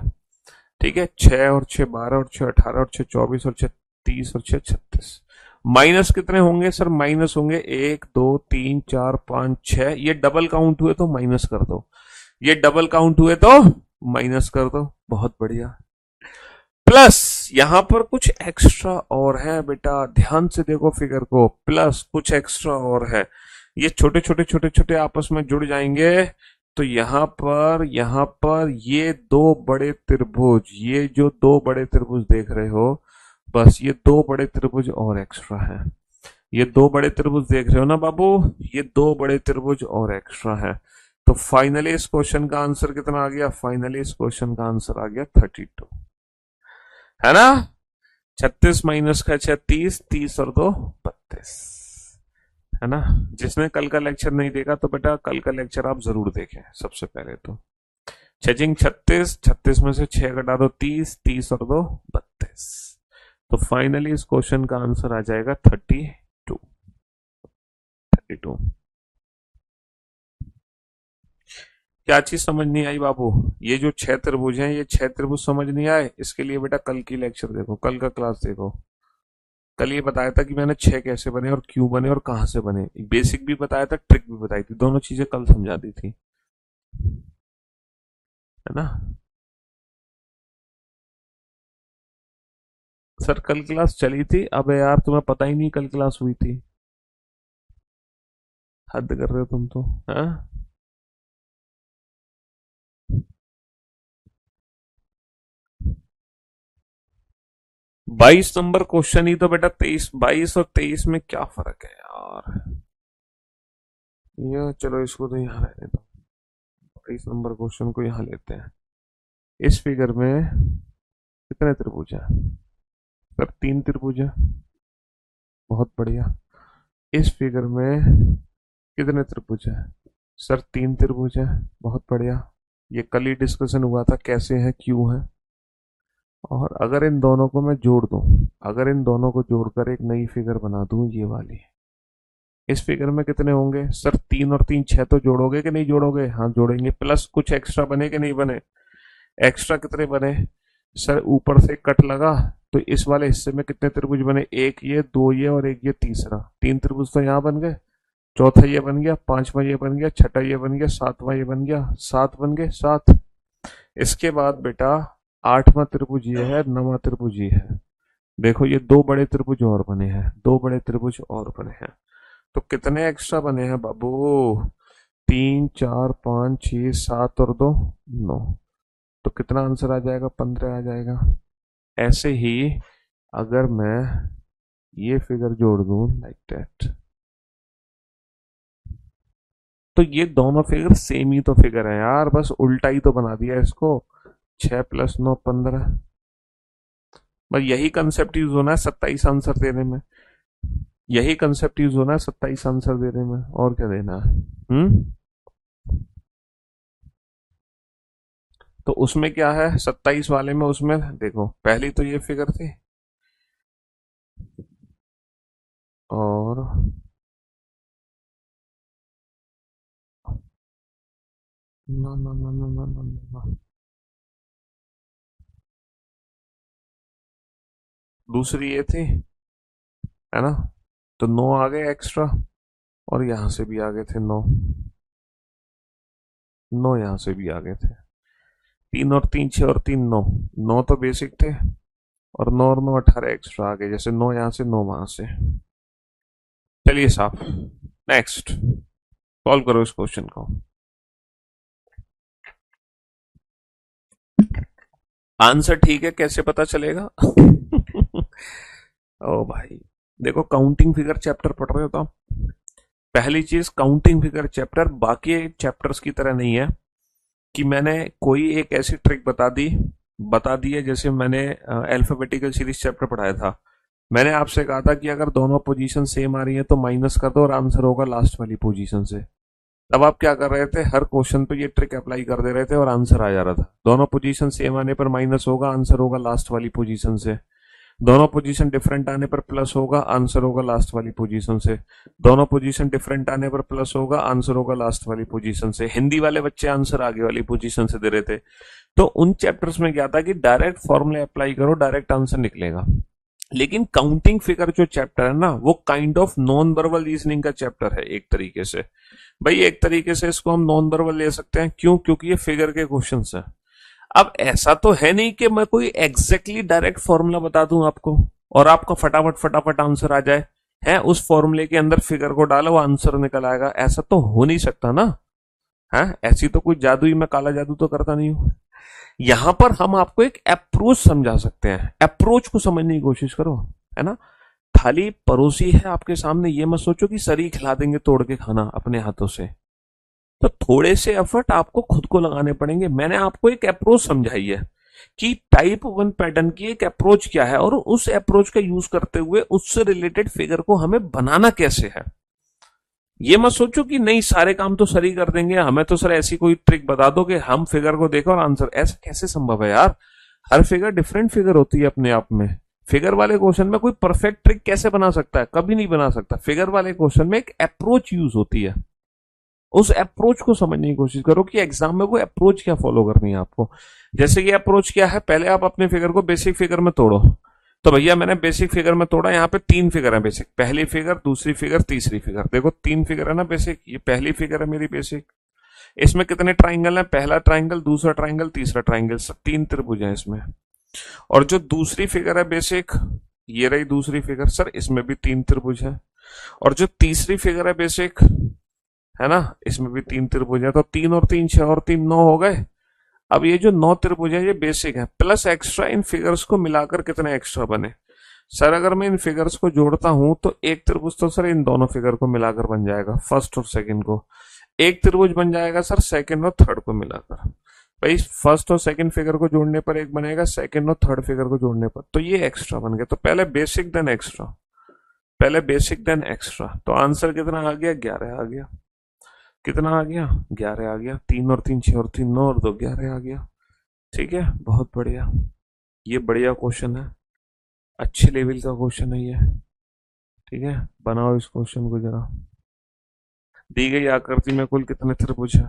ठीक है, 6 और 6 12 और 6 18 और 6 24 और 6 30 और 6 36। माइनस कितने होंगे सर, माइनस होंगे 1 2 3 4 5 6। ये डबल काउंट हुए तो माइनस कर दो, ये डबल काउंट हुए तो माइनस कर दो, बहुत बढ़िया। प्लस यहां पर कुछ एक्स्ट्रा और है बेटा, ध्यान से देखो फिगर को, प्लस कुछ एक्स्ट्रा और है। ये छोटे छोटे छोटे छोटे आपस में जुड़ जाएंगे। तो यहां पर ये 2 बड़े त्रिभुज, ये जो 2 बड़े त्रिभुज देख रहे हो, बस ये 2 बड़े त्रिभुज और एक्स्ट्रा है। ये 2 बड़े त्रिभुज देख रहे हो ना बाबू, ये 2 बड़े त्रिभुज और एक्स्ट्रा है। तो फाइनली इस क्वेश्चन का आंसर कितना आ गया, फाइनली इस क्वेश्चन का आंसर आ गया 32, है ना। 36 माइनस का 6 30, 30 और 2 32, है ना। जिसने कल का लेक्चर नहीं देखा तो बेटा कल का लेक्चर आप जरूर देखें। सबसे पहले तो 6 36, 36 में से 6 घटा दो 30, 30 और 2 32। तो फाइनली इस क्वेश्चन का आंसर आ जाएगा 32, 32। क्या चीज समझ नहीं आई बाबू, ये जो 6 त्रिभुज हैं, ये 6 त्रिभुज समझ नहीं आए, इसके लिए बेटा कल की लेक्चर देखो, कल का क्लास देखो। कल ये बताया था कि मैंने 6 कैसे बने और क्यों बने और कहां से बने, बेसिक भी बताया था, ट्रिक भी बताई थी, दोनों चीजें कल समझा दी थी, है ना। सर कल क्लास चली थी, अबे यार तुम्हें पता ही नहीं कल क्लास हुई थी, हद कर रहे हो तुम तो, हाँ। 22 नंबर क्वेश्चन ही तो बेटा, 23 22 और 23 में क्या फर्क है यार। ये चलो इसको तो यहाँ रहने दो, 23 नंबर क्वेश्चन को यहाँ लेते हैं। इस फिगर में कितने त्रिभुज है सर, 3 त्रिभुज है, बहुत बढ़िया। इस फिगर में कितने त्रिभुज है सर, 3 त्रिभुज है, बहुत बढ़िया। ये कल ही डिस्कशन हुआ था कैसे है क्यों है। और अगर इन दोनों को मैं जोड़ दूं, अगर इन दोनों को जोड़कर एक नई फिगर बना दूं, ये वाली, इस फिगर में कितने होंगे सर, 3 और 3 6 तो जोड़ोगे कि नहीं जोड़ोगे, हाँ जोड़ेंगे। प्लस कुछ एक्स्ट्रा बने कि नहीं बने, एक्स्ट्रा कितने बने सर, ऊपर से कट लगा तो इस वाले हिस्से में कितने त्रिभुज बने, एक ये, 2 ये और एक ये तीसरा, 3 त्रिभुज तो यहाँ बन गए। चौथा ये बन गया, पांचवा ये बन गया, छठा ये बन गया, सातवां ये बन गया, 7 बन गए, 7। इसके बाद बेटा 8वां त्रिभुज ये है, 9वां त्रिभुज ये है। देखो ये 2 बड़े त्रिभुज और बने हैं, 2 बड़े त्रिभुज और बने हैं। तो कितने एक्स्ट्रा बने हैं बाबू, 3 4 5 6 7 और 2 9। तो कितना आंसर आ जाएगा, 15 आ जाएगा। ऐसे ही अगर मैं ये फिगर जोड़ दूं लाइक दैट, तो ये दोनों फिगर सेम ही तो फिगर है यार, बस उल्टा ही तो बना दिया इसको। 6 + 9 15, बस यही कंसेप्ट यूज होना है 27 आंसर देने में, यही कंसेप्ट यूज होना है 27 आंसर देने में, और क्या देना है। तो उसमें क्या है 27 वाले में, उसमें देखो पहली तो ये फिगर थी, और ना ना ना ना ना ना ना, दूसरी ये थी, है ना। तो 9 आ गए एक्स्ट्रा, और यहां से भी आ गए थे 9, 9 यहां से भी आ गए थे। 3 और 3 6 और 3 9, 9 तो बेसिक थे, और 9 और 9 18 एक्स्ट्रा आ गए, जैसे 9 यहां से 9 वहां से। चलिए साहब, नेक्स्ट सॉल्व करो इस क्वेश्चन को। आंसर ठीक है, कैसे पता चलेगा? ओ भाई, देखो काउंटिंग फिगर चैप्टर पढ़ रहे हो तो पहली चीज, काउंटिंग फिगर चैप्टर बाकी चैप्टर्स की तरह नहीं है कि मैंने कोई एक ऐसी ट्रिक बता दी है। जैसे मैंने अल्फाबेटिकल सीरीज चैप्टर पढ़ाया था, मैंने आपसे कहा था कि अगर दोनों पोजीशन सेम आ रही है तो माइनस कर दो और आंसर होगा लास्ट वाली पोजीशन से। तब आप क्या कर रहे थे, हर क्वेश्चन पे ये ट्रिक अप्लाई कर दे रहे थे और आंसर आ जा रहा था। दोनों पोजीशन सेम आने पर माइनस होगा, आंसर होगा लास्ट वाली पोजीशन से। दोनों पोजीशन डिफरेंट आने पर प्लस होगा, आंसर होगा लास्ट वाली पोजीशन से। दोनों पोजीशन डिफरेंट आने पर प्लस होगा, आंसर होगा लास्ट वाली पोजीशन से। हिंदी वाले बच्चे आंसर आगे वाली पोजीशन से दे रहे थे। तो उन चैप्टर्स में क्या था कि डायरेक्ट फॉर्मूले अप्लाई करो, डायरेक्ट आंसर निकलेगा। लेकिन काउंटिंग फिगर जो चैप्टर है ना, वो kind of non verbal reasoning का चैप्टर है एक तरीके से। भाई एक तरीके से इसको हम नॉन वर्बल ले सकते हैं, क्यों? क्योंकि ये फिगर के क्वेश्चंस हैं। अब ऐसा तो है नहीं कि मैं कोई एग्जैक्टली डायरेक्ट फॉर्मूला बता दूं आपको और आपका फटाफट फटाफट आंसर आ जाए। है उस फॉर्मूले के अंदर फिगर को डालो, आंसर निकल आएगा, ऐसा तो हो नहीं सकता ना। है ऐसी तो कोई जादू ही, मैं काला जादू तो करता नहीं हूं। यहां पर हम आपको एक अप्रोच समझा सकते हैं, अप्रोच को समझने की कोशिश करो, है ना। थाली परोसी है आपके सामने, ये मत सोचो कि सरी खिला देंगे तोड़ के खाना अपने हाथों से। तो थोड़े से एफर्ट आपको खुद को लगाने पड़ेंगे। मैंने आपको एक अप्रोच समझाई है कि टाइप 1 पैटर्न की एक अप्रोच क्या है, और उस अप्रोच का यूज करते हुए उससे रिलेटेड फिगर को हमें बनाना कैसे है। ये मत सोचो कि नहीं सारे काम तो सर ही कर देंगे, हमें तो सर ऐसी कोई ट्रिक बता दो कि हम फिगर को देखो और आंसर। ऐसा कैसे संभव है यार? हर फिगर डिफरेंट फिगर होती है अपने आप में। फिगर वाले क्वेश्चन में कोई परफेक्ट ट्रिक कैसे बना सकता है? कभी नहीं बना सकता। फिगर वाले क्वेश्चन में एक अप्रोच यूज होती है, उस अप्रोच को समझने की कोशिश करो कि एग्जाम में वो अप्रोच क्या फॉलो करनी है आपको। जैसे कि अप्रोच क्या है, पहले आप अपने फिगर को बेसिक फिगर में तोड़ो। तो भैया मैंने बेसिक फिगर में तोड़ा, यहाँ पे 3 फिगर है बेसिक, पहली फिगर, दूसरी फिगर, तीसरी फिगर। देखो 3 फिगर है ना बेसिक, ये पहली फिगर है मेरी बेसिक। इसमें कितने ट्राइंगल है? पहला ट्राइंगल, दूसरा ट्राइंगल, तीसरा ट्राइंगल, सब 3 त्रिभुज है इसमें। और जो दूसरी फिगर है बेसिक, ये रही दूसरी फिगर, सर इसमें भी 3 त्रिभुज है। और जो तीसरी फिगर है बेसिक, है ना, इसमें भी 3 त्रिभुज है। तो 3 और 3 6 और 3 9 हो गए। अब ये जो 9 त्रिभुज है ये बेसिक है, प्लस एक्स्ट्रा इन फिगर्स को मिलाकर कितने एक्स्ट्रा बने? सर अगर मैं इन फिगर्स को जोड़ता हूं तो एक त्रिभुज तो सर इन दोनों फिगर को मिलाकर बन जाएगा, फर्स्ट और सेकंड को। एक त्रिभुज बन जाएगा सर सेकंड और थर्ड को मिलाकर। भाई फर्स्ट और सेकंड फिगर को जोड़ने पर एक बनेगा, सेकंड और थर्ड फिगर को जोड़ने पर, तो ये एक्स्ट्रा बन गया। तो पहले बेसिक देन एक्स्ट्रा, पहले बेसिक देन एक्स्ट्रा। तो आंसर कितना आ गया? 11 आ गया। कितना आ गया? 11 आ गया। 3 और 3 6 और 3 9 और 2 11 आ गया। ठीक है, बहुत बढ़िया। ये बढ़िया क्वेश्चन है, अच्छे लेवल का क्वेश्चन है ये। ठीक है, बनाओ इस क्वेश्चन को जरा। दी गई आकृति में कुल कितने त्रिभुज है?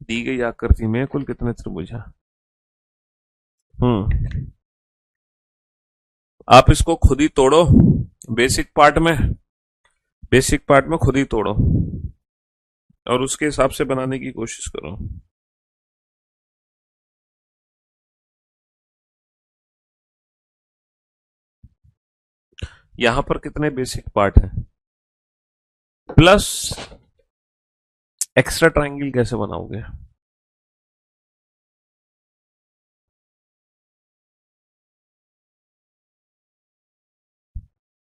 दी गई आकृति में कुल कितने त्रिभुज है? हम्म, आप इसको खुद ही तोड़ो, बेसिक पार्ट में, बेसिक पार्ट में खुद ही तोड़ो और उसके हिसाब से बनाने की कोशिश करो। यहां पर कितने बेसिक पार्ट हैं, प्लस एक्स्ट्रा ट्रायंगल कैसे बनाओगे?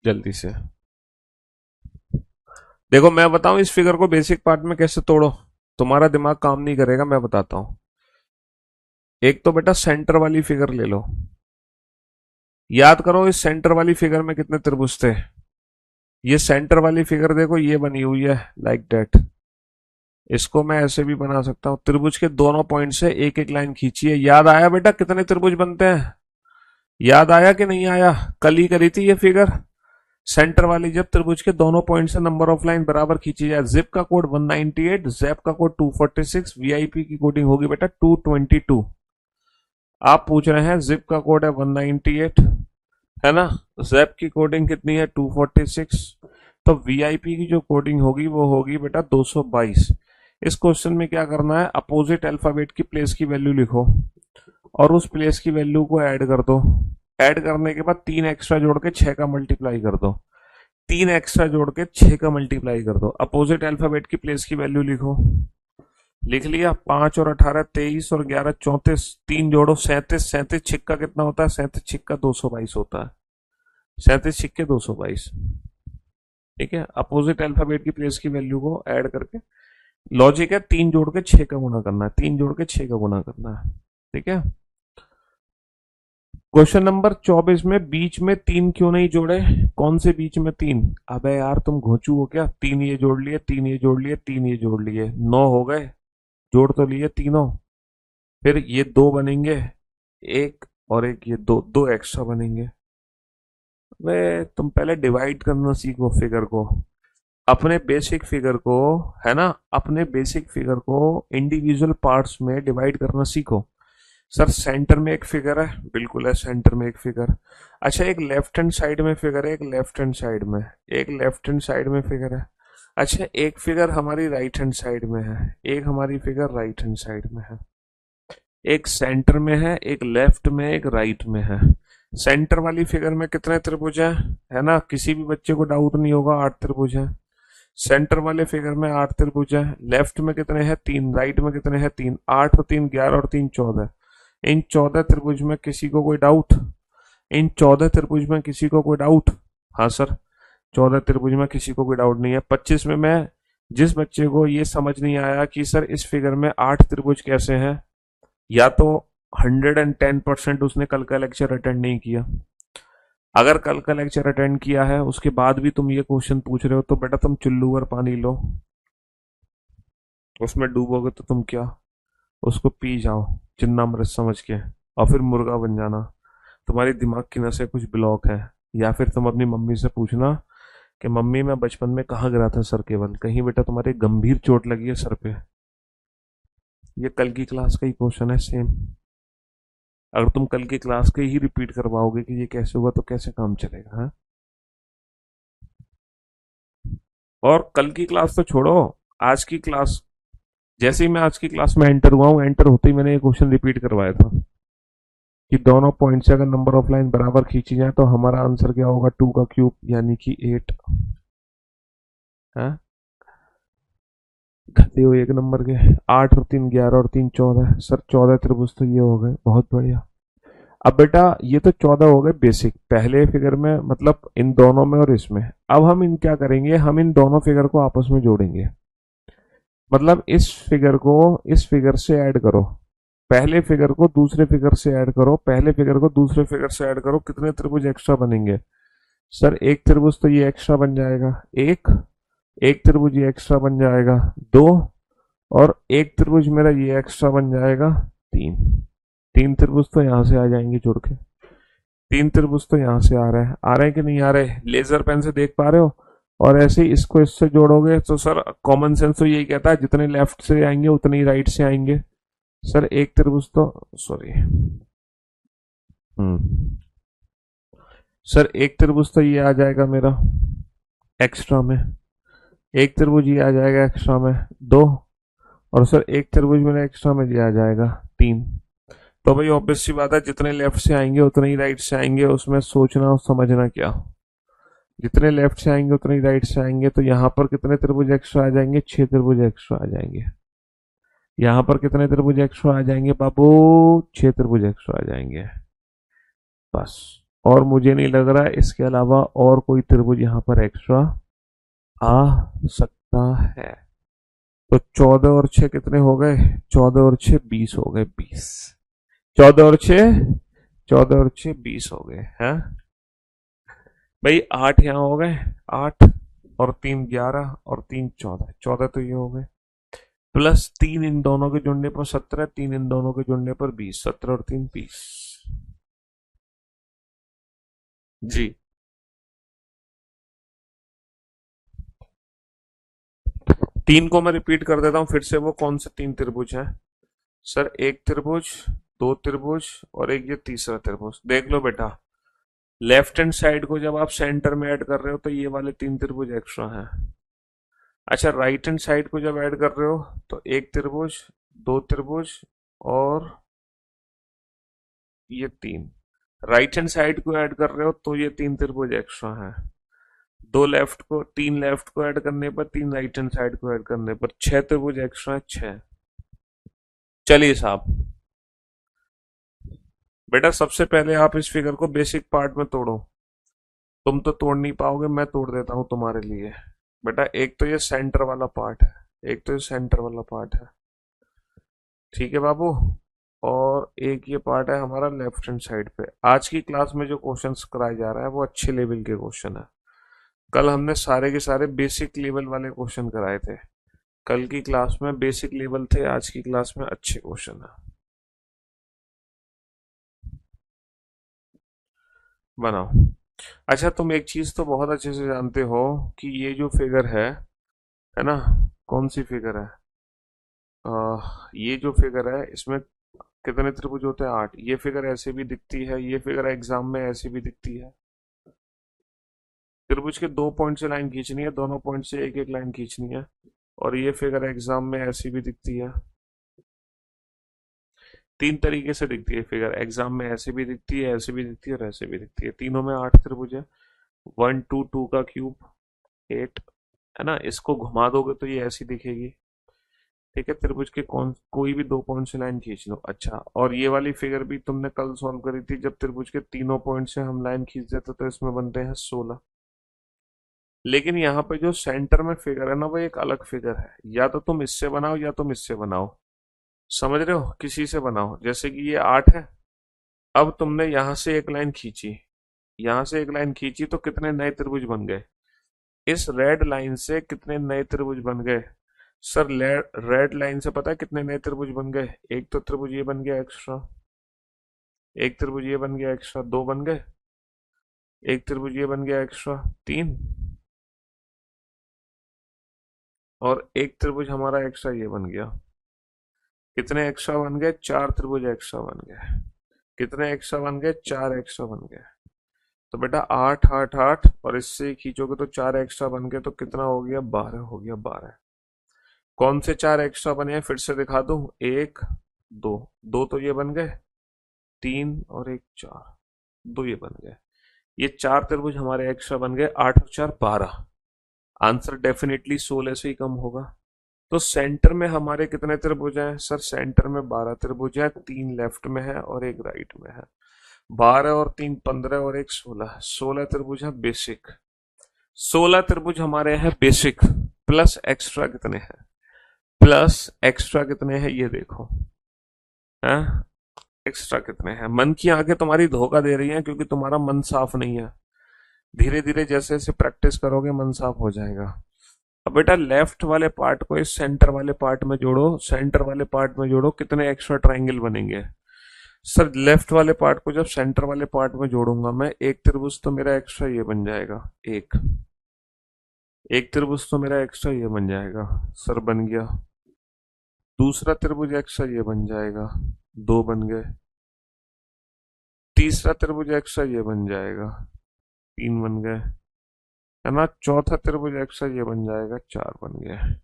जल्दी से देखो, मैं बताऊं इस फिगर को बेसिक पार्ट में कैसे तोड़ो, तुम्हारा दिमाग काम नहीं करेगा, मैं बताता हूं। एक तो बेटा सेंटर वाली फिगर ले लो, याद करो इस सेंटर वाली फिगर में कितने त्रिभुज थे। ये सेंटर वाली फिगर देखो, ये बनी हुई है लाइक दैट। इसको मैं ऐसे भी बना सकता हूं, त्रिभुज के दोनों पॉइंट से एक एक लाइन खींचिए। याद आया बेटा कितने त्रिभुज बनते हैं? याद आया कि नहीं आया? कल ही करी थी ये फिगर, सेंटर वाली। जब त्रिभुज के दोनों पॉइंट से नंबर ऑफ लाइन बराबर खींची जाए, जिप का कोड 198, जैप का कोड 246, वीआईपी की कोडिंग होगी बेटा 222। आप पूछ रहे हैं जिप का कोड है 198, है ना, जैप की कोडिंग कितनी है 246, तो वीआईपी की जो कोडिंग होगी वो होगी बेटा 222। इस क्वेश्चन में क्या करना है, अपोजिट अल्फाबेट की प्लेस की वैल्यू लिखो और उस प्लेस की वैल्यू को ऐड कर दो। ऐड करने के बाद 3 एक्स्ट्रा जोड़ के 6 का मल्टीप्लाई कर दो, 3 एक्स्ट्रा जोड़ के 6 का मल्टीप्लाई कर दो, अपोजिट अल्फाबेट की प्लेस की वैल्यू लिखो। लिख लिया। 5 और 18 23 और 11 34, 3 जोड़ो 37, 37 छिक्का कितना होता है, 37 छिक्का 222 होता है, 37 छिक्के 222। ठीक है, अपोजिट अल्फाबेट की प्लेस की वैल्यू को ऐड करके लॉजिक है, 3 जोड़ के 6 का गुना करना है, 3 जोड़ के 6 का गुना करना है। ठीक है। क्वेश्चन नंबर 24 में बीच में 3 क्यों नहीं जोड़े? कौन से बीच में 3? अबे यार तुम घोंचू हो क्या? 3 ये जोड़ लिए, 3 ये जोड़ लिए, 3 ये जोड़ लिए, 9 हो गए, जोड़ तो लिए तीनों। फिर ये 2 बनेंगे, एक और एक, ये दो, 2 एक्स्ट्रा बनेंगे। वे तुम पहले डिवाइड करना सीखो फिगर को, अपने बेसिक फिगर को, है ना, अपने बेसिक फिगर को इंडिविजुअल पार्ट्स में डिवाइड करना सीखो। सर सेंटर में एक फिगर है, बिल्कुल है, सेंटर में एक फिगर। अच्छा, एक लेफ्ट हैंड साइड में फिगर है, एक लेफ्ट हैंड साइड में, एक लेफ्ट हैंड साइड में फिगर है। अच्छा, एक फिगर हमारी राइट हैंड साइड में है, एक हमारी फिगर राइट हैंड साइड में है, एक सेंटर में है, एक लेफ्ट में, एक राइट में है। सेंटर वाली फिगर में कितने त्रिभुज हैं? है ना, किसी भी बच्चे को डाउट नहीं होगा, 8 त्रिभुज हैं। सेंटर वाले फिगर में 8 त्रिभुज हैं। लेफ्ट में कितने हैं? 3। राइट में कितने हैं? 3। 8 और 3 11 और 3 14। इन 14 त्रिभुज में किसी को कोई डाउट? इन 14 त्रिभुज में किसी को कोई डाउट? हाँ सर, 14 त्रिभुज में किसी को कोई डाउट नहीं है। 25 में मैं जिस बच्चे को ये समझ नहीं आया कि सर इस फिगर में 8 त्रिभुज कैसे हैं, या तो 110% उसने कल का लेक्चर अटेंड नहीं किया। अगर कल का लेक्चर अटेंड किया है उसके बाद भी तुम ये क्वेश्चन पूछ रहे हो तो बेटा तुम चुल्लू भर पानी लो, उसमें डूबोगे तो तुम क्या, उसको पी जाओ चिन्नामृत समझ के, और फिर मुर्गा बन जाना। तुम्हारी दिमाग की नसें कुछ ब्लॉक है। या फिर तुम अपनी मम्मी से पूछना कि मम्मी मैं बचपन में कहाँ गिरा था सर केवल, कहीं बेटा तुम्हारे गंभीर चोट लगी है सर पे। ये कल की क्लास का ही क्वेश्चन है सेम। अगर तुम कल की क्लास के ही रिपीट करवाओगे कि ये कैसे हुआ तो कैसे काम चलेगा? हाँ, और कल की क्लास तो छोड़ो, आज की क्लास, जैसे ही मैं आज की क्लास में एंटर हुआ हूँ, एंटर होते ही मैंने ये क्वेश्चन रिपीट करवाया था कि दोनों पॉइंट से अगर नंबर ऑफ लाइन बराबर खींची जाए तो हमारा आंसर क्या होगा? 2 का क्यूब यानी कि 8। हाँ, घटे हो एक नंबर के। 8 और 3 11 और 3 14। सर 14 त्रिभुज तो ये हो गए, बहुत बढ़िया। अब बेटा ये तो 14 हो गए बेसिक पहले फिगर में, मतलब इन दोनों में और इसमें। अब हम इन क्या करेंगे, हम इन दोनों फिगर को आपस में जोड़ेंगे। मतलब इस फिगर को इस फिगर से ऐड करो, पहले फिगर को दूसरे फिगर से ऐड करो, पहले फिगर को दूसरे फिगर से ऐड करो, कितने त्रिभुज एक्स्ट्रा बनेंगे? सर एक त्रिभुज तो ये एक्स्ट्रा बन जाएगा, एक एक त्रिभुज ये एक्स्ट्रा बन जाएगा, दो, और एक त्रिभुज मेरा ये एक्स्ट्रा बन जाएगा, तीन। तीन त्रिभुज तो यहां से आ जाएंगे जुड़ के, तीन त्रिभुज तो यहां से आ रहे हैं कि नहीं आ रहे? लेजर पेन से देख पा रहे हो? और ऐसे ही इसको इससे जोड़ोगे तो सर कॉमन सेंस तो यही कहता है जितने लेफ्ट से आएंगे उतने ही राइट से आएंगे। सर एक त्रिभुज तो, सॉरी, सर एक त्रिभुज तो ये आ जाएगा मेरा एक्स्ट्रा में, एक त्रिभुज ये आ जाएगा एक्स्ट्रा में, दो, और सर एक त्रिभुज मेरा एक्स्ट्रा में ये आ जाएगा, तीन। तो भाई ऑब्वियस सी बात है जितने लेफ्ट से आएंगे उतने ही राइट से आएंगे, उसमें सोचना और समझना क्या। जितने लेफ्ट से आएंगे उतने ही राइट से आएंगे, तो यहाँ पर कितने त्रिभुज एक्स्ट्रा आ जाएंगे? 6 त्रिभुज एक्स्ट्रा आ जाएंगे। यहाँ पर कितने त्रिभुज एक्स्ट्रा आ जाएंगे बाबू? 6 त्रिभुज एक्स्ट्रा आ जाएंगे, बस। और मुझे नहीं लग रहा है इसके अलावा और कोई त्रिभुज यहाँ पर एक्स्ट्रा आ सकता है। तो 14 और 6 कितने हो गए? 14 और 6 20 हो गए, 20। 14 और 6 14 और 6 20 हो गए हैं भाई। 8 यहाँ हो गए, 8 और 3 11 और 3 14, 14 तो ये हो गए, प्लस 3 इन दोनों के जुड़ने पर 17, 3 इन दोनों के जुड़ने पर 20, 17 और 3 20। जी, 3 को मैं रिपीट कर देता हूं फिर से, वो कौन से 3 त्रिभुज हैं? सर एक त्रिभुज, दो त्रिभुज, और एक ये तीसरा त्रिभुज। देख लो बेटा, लेफ्ट हैंड साइड को जब आप सेंटर में ऐड कर रहे हो तो ये वाले 3 त्रिभुज एक्स्ट्रा हैं। अच्छा, राइट हैंड साइड को जब ऐड कर रहे हो तो एक त्रिभुज, दो त्रिभुज, और ये 3। राइट हैंड साइड को ऐड कर रहे हो तो ये 3 त्रिभुज एक्स्ट्रा है। दो लेफ्ट को, 3 लेफ्ट को ऐड करने पर, 3 राइट हैंड साइड को ऐड करने पर 6 त्रिभुज एक्स्ट्रा है, 6। चलिए साहब, बेटा सबसे पहले आप इस फिगर को बेसिक पार्ट में तोड़ो। तुम तो तोड़ नहीं पाओगे, मैं तोड़ देता हूं तुम्हारे लिए। बेटा एक तो ये सेंटर वाला पार्ट है, एक तो ये सेंटर वाला पार्ट है, ठीक है बाबू। और एक ये पार्ट है हमारा लेफ्ट हैंड साइड पे। आज की क्लास में जो क्वेश्चंस कराया जा रहा है वो अच्छे लेवल के क्वेश्चन है। कल हमने सारे के सारे बेसिक लेवल वाले क्वेश्चन कराए थे। कल की क्लास में बेसिक लेवल थे, आज की क्लास में अच्छे क्वेश्चन है। बनाओ। अच्छा, तुम एक चीज तो बहुत अच्छे से जानते हो कि ये जो फिगर है ना, कौन सी फिगर है? ये जो फिगर है इसमें कितने त्रिभुज होते हैं? 8। ये फिगर ऐसे भी दिखती है, ये फिगर एग्जाम में ऐसे भी दिखती है। त्रिभुज के 2 पॉइंट से लाइन खींचनी है, दोनों पॉइंट से एक एक लाइन खींचनी है। और ये फिगर एग्जाम में ऐसी भी दिखती है। 3 तरीके से दिखती है फिगर एग्जाम में, ऐसे भी दिखती है, ऐसे भी दिखती है और ऐसे भी दिखती है। तीनों में 8 त्रिभुज है। 1 2 2 का क्यूब 8, है ना। इसको घुमा दोगे तो ये ऐसी दिखेगी, ठीक है। त्रिभुज के कौन कोई भी 2 पॉइंट से लाइन खींच लो। अच्छा, और ये वाली फिगर भी तुमने कल सॉल्व करी थी, जब त्रिभुज के तीनों पॉइंट से हम लाइन खींच देते तो इसमें बनते हैं 16। लेकिन यहाँ पे जो सेंटर में फिगर है ना, वो एक अलग फिगर है। या तो तुम इससे बनाओ या तुम इससे बनाओ, समझ रहे हो, किसी से बनाओ। जैसे कि ये 8 है, अब तुमने यहां से एक लाइन खींची, यहां से एक लाइन खींची तो कितने नए त्रिभुज बन गए? इस रेड लाइन से कितने नए त्रिभुज बन गए? सर रेड लाइन से पता है कितने नए त्रिभुज बन गए? एक तो त्रिभुज ये बन गया एक्स्ट्रा, एक त्रिभुज ये बन गया एक्स्ट्रा, 2 बन गए। एक त्रिभुज ये बन गया एक्स्ट्रा, 3। और एक त्रिभुज हमारा एक्स्ट्रा ये बन गया। कितने एक्स्ट्रा बन गए? 4 त्रिभुज एक्स्ट्रा बन गए। कितने एक्स्ट्रा बन गए? 4 एक्स्ट्रा बन गए। तो बेटा 8 8 8, और इससे खींचोगे तो 4 एक्स्ट्रा बन गए, तो कितना हो गया? 12 हो गया, 12। कौन से 4 एक्स्ट्रा बने हैं फिर से दिखा दूं? 1 2, 2 तो ये बन गए, 3 और 1 4, 2 ये बन गए। ये 4 त्रिभुज हमारे एक्स्ट्रा बन गए, 8 और 4 12। आंसर डेफिनेटली 16 से ही कम होगा। तो सेंटर में हमारे कितने त्रिभुज हैं? सर सेंटर में 12 त्रिभुज है, 3 लेफ्ट में है और 1 राइट में है। 12 और 3 15 और 1 16, 16 त्रिभुज है बेसिक। 16 त्रिभुज हमारे हैं बेसिक, प्लस एक्स्ट्रा कितने हैं? प्लस एक्स्ट्रा कितने हैं ये देखो, है एक्स्ट्रा कितने हैं? मन की आंखें तुम्हारी धोखा दे रही हैं, क्योंकि तुम्हारा मन साफ नहीं है। धीरे धीरे जैसे जैसे प्रैक्टिस करोगे मन साफ हो जाएगा। अब बेटा लेफ्ट वाले पार्ट को इस सेंटर वाले पार्ट में जोड़ो, सेंटर वाले पार्ट में जोड़ो, कितने एक्स्ट्रा ट्राइंगल बनेंगे? सर लेफ्ट वाले पार्ट को जब सेंटर वाले पार्ट में जोड़ूंगा मैं, एक त्रिभुज तो मेरा एक्स्ट्रा ये बन जाएगा, एक एक त्रिभुज तो मेरा एक्स्ट्रा ये बन जाएगा, सर बन गया। दूसरा त्रिभुज एक्स्ट्रा ये बन जाएगा, 2 बन गए। तीसरा त्रिभुज एक्स्ट्रा ये बन जाएगा, 3 बन गए, है ना। चौथा त्रिभुज एक्स्ट्रा ये बन जाएगा, 4 बन गए।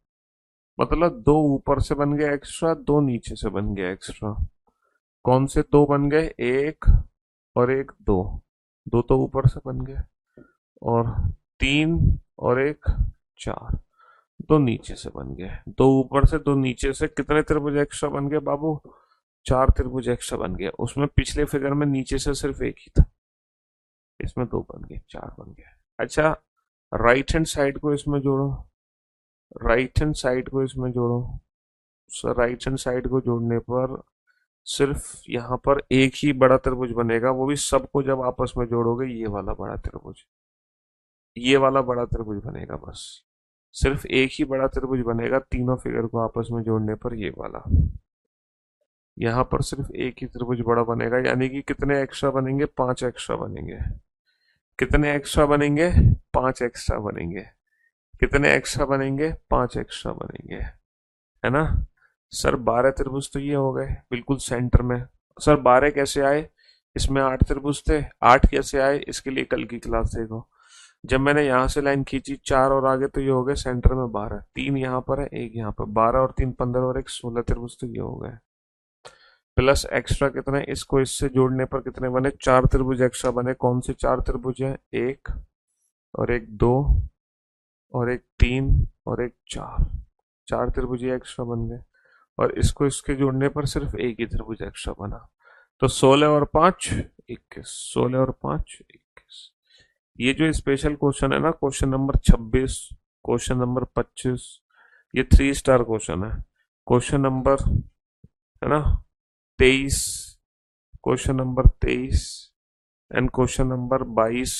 मतलब 2 ऊपर से बन गए एक्स्ट्रा, 2 नीचे से बन गए एक्स्ट्रा। कौन से 2 बन गए? एक और एक, 2। 2 तो ऊपर से बन गए, और 3 और एक, 4। 2 नीचे से बन गए, 2 ऊपर से 2 नीचे से। कितने त्रिभुज एक्स्ट्रा बन गए बाबू? 4 त्रिभुज एक्स्ट्रा बन गया। उसमें पिछले फिगर में नीचे से सिर्फ एक ही था, इसमें 2 बन गए, 4 बन गए। अच्छा, राइट हैंड साइड को इसमें जोड़ो, राइट हैंड साइड को इसमें जोड़ो। सर राइट हैंड साइड को जोड़ने पर सिर्फ यहाँ पर एक ही बड़ा त्रिभुज बनेगा, वो भी सबको जब आपस में जोड़ोगे, ये वाला बड़ा त्रिभुज, ये वाला बड़ा त्रिभुज बनेगा बस। सिर्फ एक ही बड़ा त्रिभुज बनेगा तीनों फिगर को आपस में जोड़ने पर, ये वाला। यहाँ पर सिर्फ एक ही त्रिभुज बड़ा बनेगा, यानी कि कितने एक्स्ट्रा बनेंगे? 5 एक्स्ट्रा बनेंगे। कितने एक्स्ट्रा बनेंगे? 5 एक्स्ट्रा बनेंगे। कितने एक्स्ट्रा बनेंगे? 5 एक्स्ट्रा बनेंगे, है ना। सर 12 त्रिभुज तो ये हो गए बिल्कुल सेंटर में। सर 12 कैसे आए? इसमें 8 त्रिभुज थे, 8 कैसे आए? इसके लिए कल की क्लास देखो। जब मैंने यहां से लाइन खींची 4 और आगे, तो ये हो गए सेंटर में 12। 3 यहाँ पर है, एक यहाँ पर, 12 और 3 15 और 1 16 त्रिभुज तो ये हो गए। प्लस एक्स्ट्रा कितने, इसको इससे जोड़ने पर कितने बने, चार त्रिभुज एक्स्ट्रा बने। कौन से चार त्रिभुज है, एक और एक दो और एक तीन और एक चार, चार त्रिभुज एक्स्ट्रा बन गए। और इसको इसके जोड़ने पर सिर्फ एक ही त्रिभुज एक्स्ट्रा बना। तो 16 और 5 21, 16 और 5 21। ये जो स्पेशल क्वेश्चन है ना, क्वेश्चन नंबर 26, क्वेश्चन नंबर 25, ये 3 स्टार क्वेश्चन है। क्वेश्चन नंबर, है ना, 23, question number 23 and question number 22,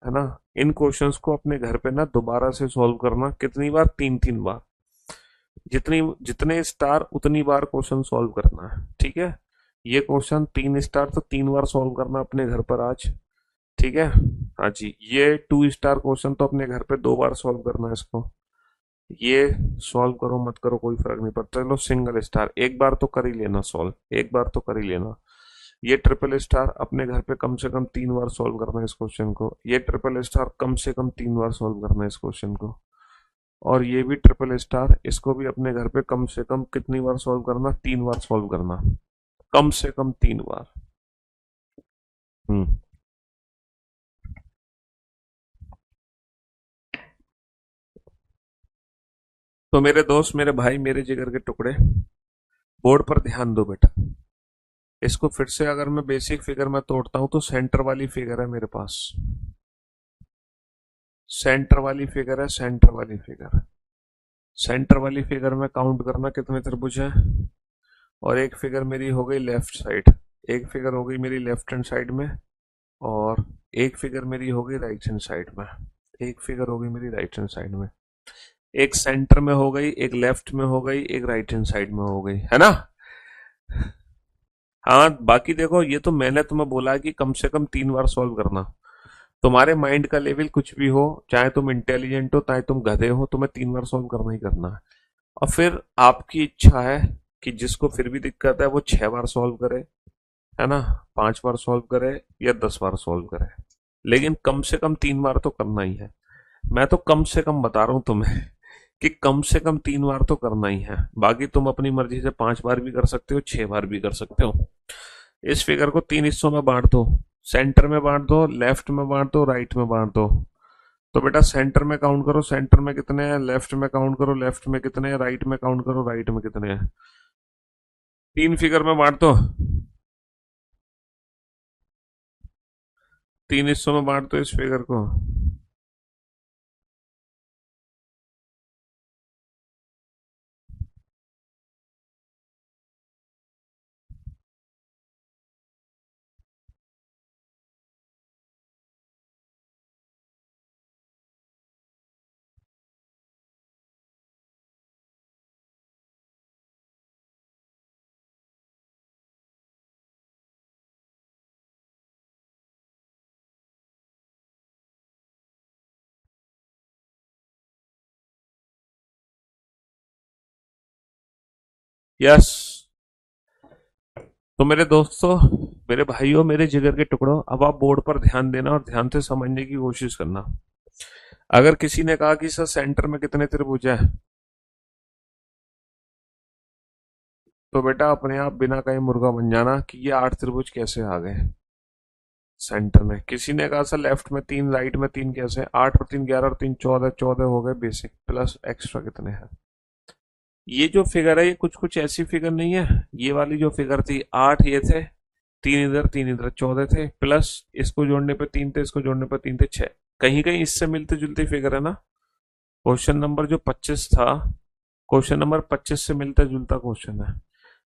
है ना। इन क्वेश्चंस को अपने घर पे ना दोबारा से सॉल्व करना। कितनी बार, 3 3 बार। जितनी जितने स्टार उतनी बार क्वेश्चन सॉल्व करना है, ठीक है। ये क्वेश्चन 3 स्टार, तो 3 बार सॉल्व करना अपने घर पर आज, ठीक है। हाँ जी, ये 2 स्टार क्वेश्चन तो अपने घर पे 2 बार सॉल्व करना है इसको। ये सॉल्व करो मत करो कोई फर्क नहीं पड़ता। चलो सिंगल स्टार एक बार तो कर ही लेना सॉल्व, एक बार तो कर ही लेना। ये ट्रिपल स्टार अपने घर पे कम से कम 3 बार सॉल्व करना है इस क्वेश्चन को। ये ट्रिपल स्टार कम से कम 3 बार सॉल्व करना है इस क्वेश्चन को। और ये भी ट्रिपल स्टार, इसको भी अपने घर पे कम से कम कितनी बार सॉल्व करना, 3 बार सॉल्व करना, कम से कम 3 बार। हम्म। तो मेरे दोस्त, मेरे भाई, मेरे जिगर के टुकड़े, बोर्ड पर ध्यान दो बेटा। इसको फिर से अगर मैं बेसिक फिगर में तोड़ता हूं तो सेंटर वाली फिगर है मेरे पास, सेंटर वाली फिगर है, सेंटर वाली फिगर। सेंटर वाली फिगर में काउंट करना कितने त्रिभुज है। और एक फिगर मेरी हो गई लेफ्ट साइड, एक फिगर हो गई मेरी लेफ्ट हैंड साइड में, और एक फिगर मेरी हो गई राइट हैंड साइड में, एक फिगर हो गई मेरी राइट हैंड साइड में। एक सेंटर में हो गई, एक लेफ्ट में हो गई, एक राइट हैंड साइड में हो गई, है ना। हाँ, बाकी देखो, ये तो मैंने तुम्हें बोला कि कम से कम 3 बार सॉल्व करना। तुम्हारे माइंड का लेवल कुछ भी हो, चाहे तुम इंटेलिजेंट हो चाहे तुम गधे हो, तुम्हें 3 बार सॉल्व करना ही करना है। और फिर आपकी इच्छा है कि जिसको फिर भी दिक्कत है वो 6 बार सॉल्व करे, है ना, 5 बार सॉल्व करे या 10 बार सॉल्व करे, लेकिन कम से कम 3 बार तो करना ही है। मैं तो कम से कम बता रहा हूं तुम्हें कि कम से कम 3 बार तो करना ही है। बाकी तुम अपनी मर्जी से 5 बार भी कर सकते हो, 6 बार भी कर सकते हो। इस फिगर को 3 हिस्सों में बांट दो, सेंटर में बांट दो, लेफ्ट में बांट दो, राइट में बांट दो। तो बेटा सेंटर में काउंट करो, सेंटर में कितने हैं, लेफ्ट में काउंट करो, लेफ्ट में कितने हैं, राइट में काउंट करो, राइट में कितने हैं। 3 फिगर में बांट दो, 3 हिस्सों में बांट दो इस फिगर को। यस। तो मेरे दोस्तों, मेरे भाइयों, मेरे जिगर के टुकड़ों, अब आप बोर्ड पर ध्यान देना और ध्यान से समझने की कोशिश करना। अगर किसी ने कहा कि सर सेंटर में कितने त्रिभुज हैं, तो बेटा अपने आप बिना कहीं मुर्गा बन जाना कि ये 8 त्रिभुज कैसे आ गए सेंटर में। किसी ने कहा सर लेफ्ट में 3, राइट में 3, कैसे, 8 और 3 11 और 3 14, 14 हो गए बेसिक, प्लस एक्स्ट्रा कितने हैं। ये जो फिगर है ये कुछ कुछ ऐसी फिगर नहीं है। ये वाली जो फिगर थी, 8 ये थे, 3 इधर 14 थे, प्लस इसको जोड़ने पे 3 थे, इसको जोड़ने पे 3 थे, 6। कहीं कहीं इससे मिलती जुलती फिगर है ना। क्वेश्चन नंबर जो 25 था, क्वेश्चन नंबर 25 से मिलता जुलता क्वेश्चन है।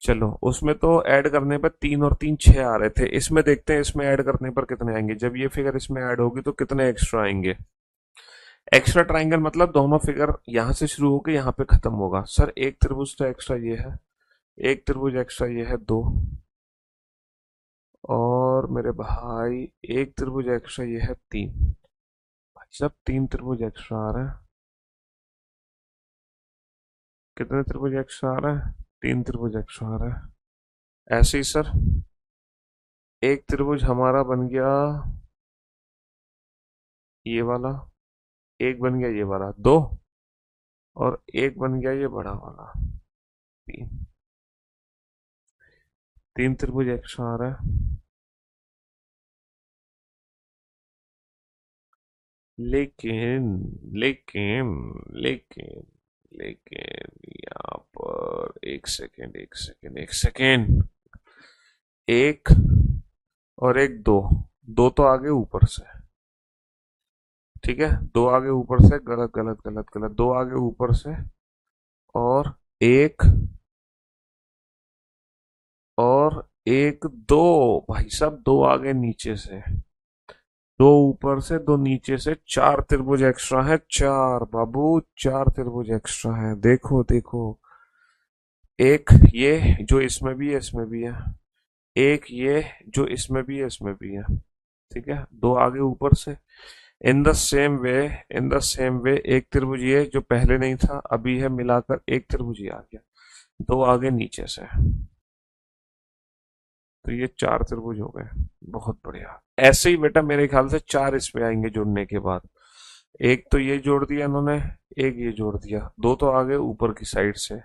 चलो उसमें तो ऐड करने पर 3 और 3 6 आ रहे थे। इसमें देखते हैं इसमें ऐड करने पर कितने आएंगे। जब ये फिगर इसमें ऐड होगी तो कितने एक्स्ट्रा आएंगे। एक्स्ट्रा ट्राइंगल मतलब दोनों फिगर यहां से शुरू होकर यहां पे खत्म होगा। सर एक त्रिभुज तो एक्स्ट्रा ये है, एक त्रिभुज एक्स्ट्रा ये है, 2। और मेरे भाई एक त्रिभुज एक्स्ट्रा ये है, 3। भाई साहब 3 त्रिभुज एक्स्ट्रा आ रहे हैं। कितने त्रिभुज एक्स्ट्रा आ रहे हैं, 3 त्रिभुज एक्स्ट्रा आ रहे हैं। ऐसे ही सर एक त्रिभुज हमारा बन गया ये वाला, एक बन गया ये वाला 2, और एक बन गया ये बड़ा वाला 3। तीन त्रिभुज एक्स्ट्रा आ रहा है, लेकिन लेकिन लेकिन लेकिन यहाँ पर एक सेकेंड, एक सेकेंड, एक सेकेंड, एक और एक दो, दो तो आगे ऊपर से, ठीक है, दो आगे ऊपर से, गलत गलत गलत गलत, दो आगे ऊपर से, और एक, और एक, दो, भाई साहब दो आगे नीचे से, दो ऊपर से दो नीचे से, चार त्रिभुज एक्स्ट्रा है, चार बाबू, चार त्रिभुज एक्स्ट्रा है, देखो देखो, एक ये जो इसमें भी है, इसमें भी है, एक ये जो इसमें भी है, इसमें भी है, ठीक है, दो आगे ऊपर से। In the same way, in the same way एक त्रिभुज ये जो पहले नहीं था अभी है, मिलाकर एक त्रिभुज ये आ गया, दो आगे नीचे से, तो ये चार त्रिभुज हो गए। बहुत बढ़िया। ऐसे ही बेटा मेरे ख्याल से चार इस पे आएंगे जुड़ने के बाद। एक तो ये जोड़ दिया इन्होंने, एक ये जोड़ दिया, दो तो आगे ऊपर की साइड से,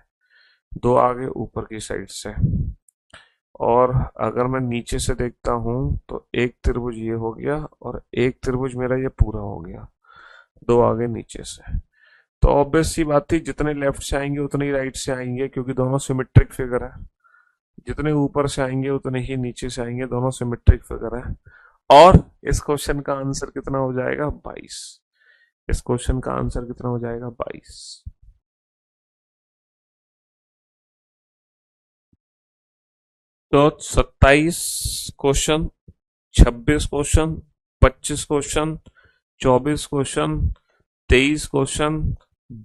दो आगे ऊपर की साइड से, और अगर मैं नीचे से देखता हूं तो एक त्रिभुज ये हो गया और एक त्रिभुज मेरा ये पूरा हो गया, दो आगे नीचे से। तो ऑब्वियस सी बात थी, जितने लेफ्ट से आएंगे उतने ही राइट से आएंगे, क्योंकि दोनों सिमेट्रिक फिगर है। जितने ऊपर से आएंगे उतने ही नीचे से आएंगे, दोनों सिमेट्रिक फिगर है। और इस क्वेश्चन का आंसर कितना हो जाएगा? 22। इस क्वेश्चन का आंसर कितना हो जाएगा? 22। तो 27 question, 26 question, 25 question, 24 question, 23 question,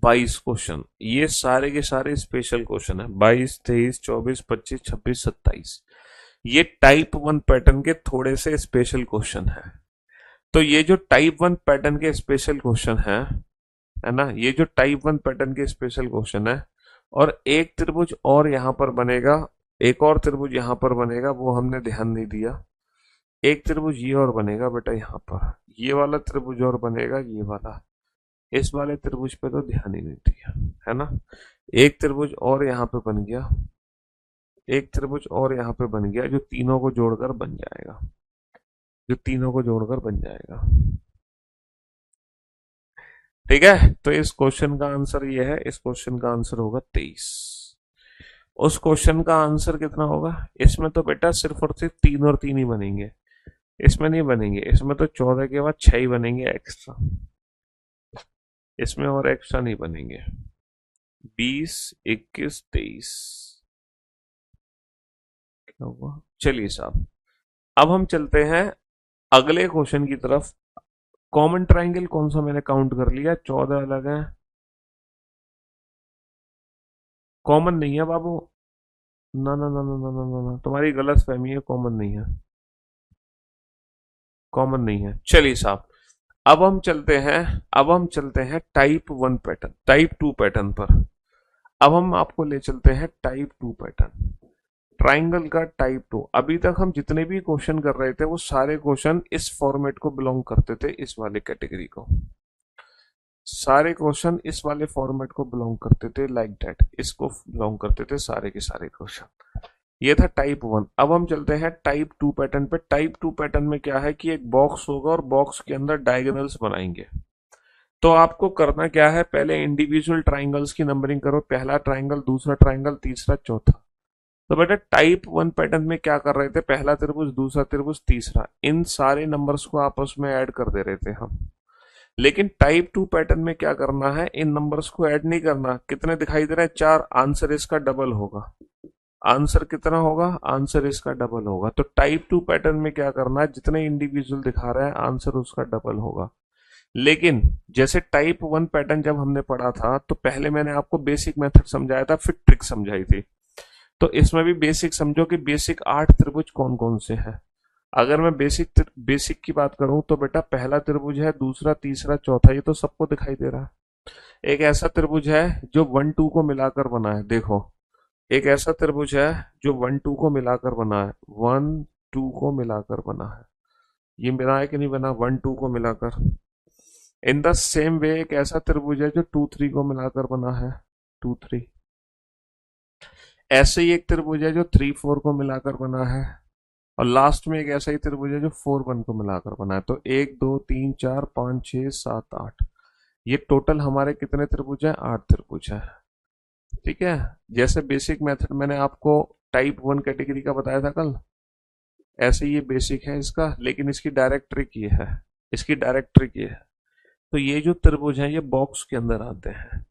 22 question, ये सारे के सारे स्पेशल क्वेश्चन है। 22, 23, 24, 25, 26, 27, ये टाइप वन पैटर्न के थोड़े से स्पेशल क्वेश्चन है। तो ये जो टाइप वन पैटर्न के स्पेशल क्वेश्चन है ना, ये जो टाइप वन पैटर्न के स्पेशल क्वेश्चन है, और एक त्रिभुज और यहां पर बनेगा, एक और त्रिभुज यहां पर बनेगा, वो हमने ध्यान नहीं दिया। एक त्रिभुज ये और बनेगा बेटा यहाँ पर, ये वाला त्रिभुज और बनेगा, ये वाला, इस वाले त्रिभुज पे तो ध्यान ही नहीं दिया, है ना। एक त्रिभुज और यहाँ पे बन गया, एक त्रिभुज और यहाँ पे बन गया, जो तीनों को जोड़कर बन जाएगा, जो तीनों को जोड़कर बन जाएगा। ठीक है, तो इस क्वेश्चन का आंसर ये है, इस क्वेश्चन का आंसर होगा 23। उस क्वेश्चन का आंसर कितना होगा? इसमें तो बेटा सिर्फ और सिर्फ तीन और तीन ही बनेंगे, इसमें नहीं बनेंगे, इसमें तो 14 के बाद 6 ही बनेंगे एक्स्ट्रा, इसमें और एक्स्ट्रा नहीं बनेंगे। 20, 21, 23 क्या हुआ? चलिए साहब, अब हम चलते हैं अगले क्वेश्चन की तरफ। कॉमन ट्राइंगल कौन सा मैंने काउंट कर लिया? 14 अलग है, कॉमन नहीं है बाबू, ना ना ना ना ना ना ना, ना। तुम्हारी गलत फहमी है, कॉमन नहीं है, कॉमन नहीं है। चलिए साहब, अब हम चलते हैं, अब हम चलते हैं type one pattern, type two pattern पर। अब हम आपको ले चलते हैं टाइप टू पैटर्न, ट्राइंगल का टाइप टू। अभी तक हम जितने भी क्वेश्चन कर रहे थे वो सारे क्वेश्चन इस फॉर्मेट को बिलोंग करते थे, इस वाले कैटेगरी को, सारे क्वेश्चन इस वाले फॉर्मेट को बिलोंग करते थे, लाइक दैट, इसको बिलोंग करते थे सारे के सारे क्वेश्चन। ये था टाइप वन। अब हम चलते हैं टाइप टू पैटर्न पे। टाइप टू पैटर्न में क्या है कि एक बॉक्स होगा और बॉक्स के अंदर डायगोनल्स बनाएंगे। तो आपको करना क्या है, पहले इंडिविजुअल ट्राइंगल्स की नंबरिंग करो, पहला ट्राइंगल, दूसरा ट्राइंगल, तीसरा, चौथा। तो बेटा टाइप वन पैटर्न में क्या कर रहे थे, पहला त्रिभुज, दूसरा त्रिभुज, तीसरा, इन सारे नंबर्स को आपस में ऐड कर दे रहे थे हम। लेकिन टाइप टू पैटर्न में क्या करना है, इन नंबर्स को ऐड नहीं करना। कितने दिखाई दे रहे हैं? 4, आंसर इसका डबल होगा। आंसर कितना होगा? आंसर इसका डबल होगा। तो टाइप टू पैटर्न में क्या करना है, जितने इंडिविजुअल दिखा रहा है आंसर उसका डबल होगा। लेकिन जैसे टाइप वन पैटर्न जब हमने पढ़ा था तो पहले मैंने आपको बेसिक मेथड समझाया था, फिर ट्रिक समझाई थी। तो इसमें भी बेसिक समझो कि बेसिक 8 त्रिभुज कौन कौन से हैं। अगर मैं बेसिक की बात करूं तो बेटा पहला त्रिभुज है, दूसरा, तीसरा, चौथा, ये तो सबको दिखाई दे रहा है। एक ऐसा त्रिभुज है जो 1 2 को मिलाकर बना है, देखो, एक ऐसा त्रिभुज है जो 1 2 को मिलाकर बना है, 1 2 को मिलाकर बना है। ये बना है कि नहीं बना? 1 2 को मिलाकर। इन द सेम वे एक ऐसा त्रिभुज है जो 2 3 को मिलाकर बना है, 2 3। ऐसे ही एक त्रिभुज है जो 3 4 को मिलाकर बना है, और लास्ट में एक ऐसा ही त्रिभुज है जो 4 1 को मिलाकर बना है। तो 1 2 3 4 5 6 7 8, ये टोटल हमारे कितने त्रिभुज है? 8 त्रिभुज है। ठीक है। जैसे बेसिक मेथड मैंने आपको टाइप 1 कैटेगरी का बताया था कल, ऐसे ही ये बेसिक है इसका, लेकिन इसकी डायरेक्ट ट्रिक ये है, इसकी डायरेक्ट ट्रिक ये है। तो ये जो त्रिभुज है ये बॉक्स के अंदर आते हैं,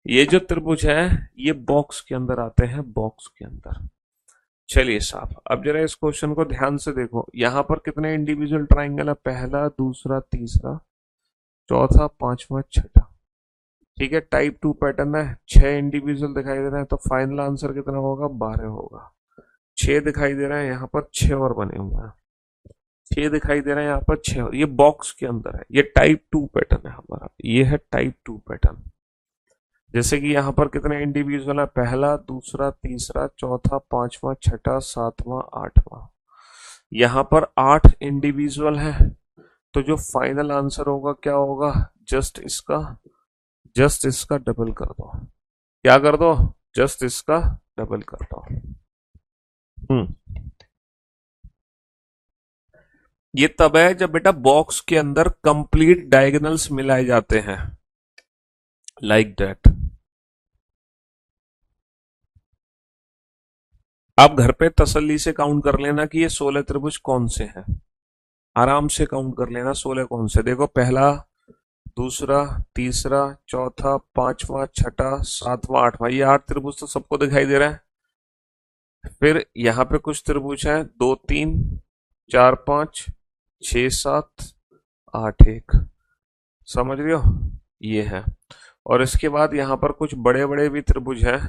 ये जो त्रिभुज है ये बॉक्स के अंदर आते हैं, बॉक्स के अंदर। चलिए साहब, अब जरा इस क्वेश्चन को ध्यान से देखो। यहां पर कितने इंडिविजुअल ट्राइंगल है? पहला, दूसरा, तीसरा, चौथा, पांचवा, छठा। ठीक है, टाइप 2 पैटर्न है, 6 इंडिविजुअल दिखाई दे रहे हैं, तो फाइनल आंसर कितना होगा? 12 होगा। 6 दिखाई दे रहे हैं यहाँ पर, 6 और बने हुए हैं। 6 दिखाई दे रहे हैं यहाँ पर, 6 और, ये बॉक्स के अंदर है। ये टाइप 2 पैटर्न है हमारा, ये है टाइप 2 पैटर्न। जैसे कि यहाँ पर कितने इंडिविजुअल है? पहला, दूसरा, तीसरा, चौथा, पांचवा, छठा, सातवां, आठवां। यहाँ पर 8 इंडिविजुअल है, तो जो फाइनल आंसर होगा क्या होगा? जस्ट इसका डबल कर दो। क्या कर दो? जस्ट इसका डबल कर दो। हम्म ये तब है जब बेटा बॉक्स के अंदर कंप्लीट डायगोनल्स मिलाए जाते हैं, लाइक दैट। आप घर पे तसल्ली से काउंट कर लेना कि ये 16 त्रिभुज कौन से हैं। आराम से काउंट कर लेना 16 कौन से। देखो, पहला, दूसरा, तीसरा, चौथा, पांचवा, छठा, सातवां, आठवां, ये 8 त्रिभुज तो सबको दिखाई दे रहा है। फिर यहाँ पे कुछ त्रिभुज हैं, 2 3 4 5 6 7 8 1, समझ रहे हो? ये है। और इसके बाद यहाँ पर कुछ बड़े बड़े भी त्रिभुज हैं।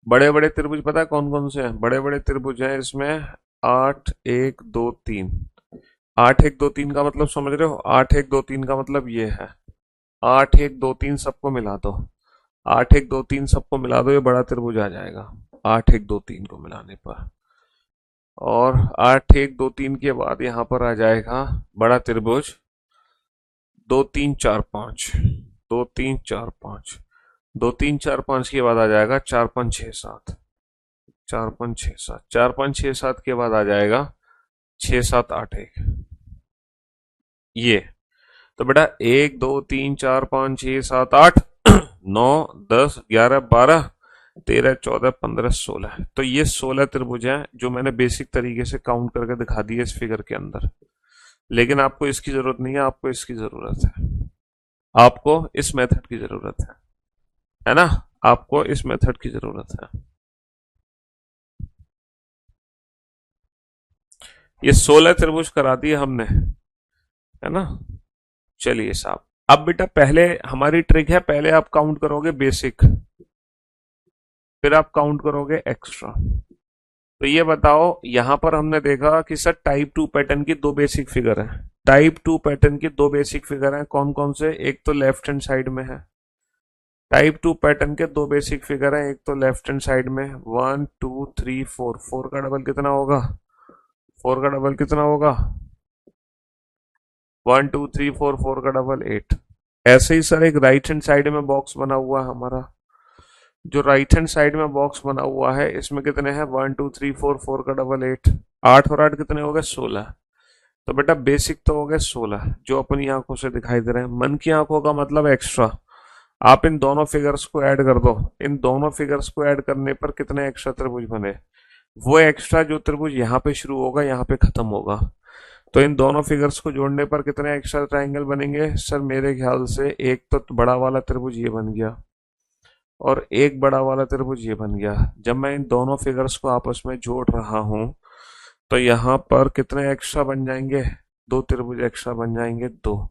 बड़े बड़े त्रिभुज पता है कौन कौन से हैं? बड़े बड़े त्रिभुज हैं इसमें 8 1 2 3। 8 1 2 3 का मतलब समझ रहे हो? 8 1 2 3 का मतलब ये है। 8 1 2 3 सबको मिला दो, 8 1 2 3 सबको मिला दो, ये बड़ा त्रिभुज आ जाएगा 8 1 2 3 को मिलाने पर। और 8 1 2 3 के बाद यहाँ पर आ जाएगा बड़ा त्रिभुज 2 3 4 5, 2 3 4 5, 2 3 4 5 के बाद आ जाएगा 4 5 6 7, 4 5 6 7, 4 5 6 7 के बाद आ जाएगा 6 7 8 1। ये तो बेटा 1 2 3 4 5 6 7 8 9 10 11 12 13 14 15 16, तो ये 16 त्रिभुज हैं जो मैंने बेसिक तरीके से काउंट करके दिखा दिए इस फिगर के अंदर। लेकिन आपको इसकी जरूरत नहीं है, आपको इसकी जरूरत है, आपको इस मेथड की जरूरत है ना? आपको इस मेथड की जरूरत है। ये 16 त्रिभुज करा दिए हमने, है ना? चलिए साहब, अब बेटा पहले हमारी ट्रिक है, पहले आप काउंट करोगे बेसिक, फिर आप काउंट करोगे एक्स्ट्रा। तो ये बताओ, यहां पर हमने देखा कि सर टाइप 2 पैटर्न की दो बेसिक फिगर है। टाइप 2 पैटर्न की दो बेसिक फिगर हैं, कौन कौन से? एक तो लेफ्ट हैंड साइड में है। टाइप 2 पैटर्न के दो बेसिक फिगर हैं, एक तो लेफ्ट हैंड साइड में 1 2 3 4, 4 का डबल कितना होगा? 4 का डबल कितना होगा? 1 2 3 4, 4 का डबल 8। ऐसे ही सर एक राइट हैंड साइड में बॉक्स बना हुआ है हमारा, जो राइट हैंड साइड में बॉक्स बना हुआ है इसमें कितने हैं? 1 2 3 4, 4 का डबल 8, 8 और 8 कितने हो गए? 16। तो बेटा बेसिक तो हो गए 16 जो अपनी आंखों से दिखाई दे रहे हैं। मन की आंखों का मतलब एक्स्ट्रा। आप इन दोनों फिगर्स को ऐड कर दो, इन दोनों फिगर्स को ऐड करने पर कितने एक्स्ट्रा त्रिभुज बने? वो एक्स्ट्रा जो त्रिभुज यहाँ पे शुरू होगा यहाँ पे खत्म होगा। तो इन दोनों फिगर्स को जोड़ने पर कितने एक्स्ट्रा ट्राइंगल बनेंगे? सर मेरे ख्याल से एक तो बड़ा वाला त्रिभुज ये बन गया, और एक बड़ा वाला त्रिभुज ये बन गया। जब मैं इन दोनों फिगर्स को आपस में जोड़ रहा हूं तो यहाँ पर कितने एक्स्ट्रा बन जाएंगे? दो त्रिभुज एक्स्ट्रा बन जाएंगे, दो।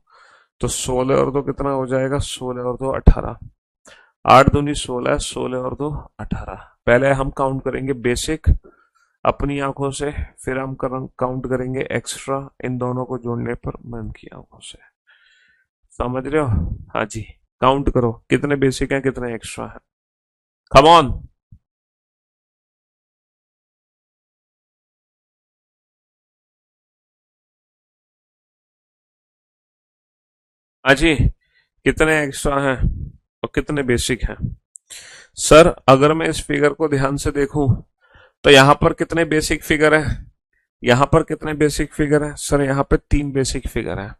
तो 16 और दो कितना हो जाएगा? 16 और दो 18, 8 दूनी 16, 16 और दो 18। पहले हम काउंट करेंगे बेसिक अपनी आंखों से, फिर हम काउंट करेंगे एक्स्ट्रा इन दोनों को जोड़ने पर मन की आंखों से। समझ रहे हो? हाँ जी, काउंट करो कितने बेसिक हैं कितने एक्स्ट्रा हैं। Come on. हाँ जी, कितने एक्स्ट्रा हैं और कितने बेसिक हैं? सर अगर मैं इस फिगर को ध्यान से देखूं तो यहाँ पर कितने बेसिक फिगर है, यहाँ पर कितने बेसिक फिगर है सर, यहाँ पे 3 बेसिक फिगर है।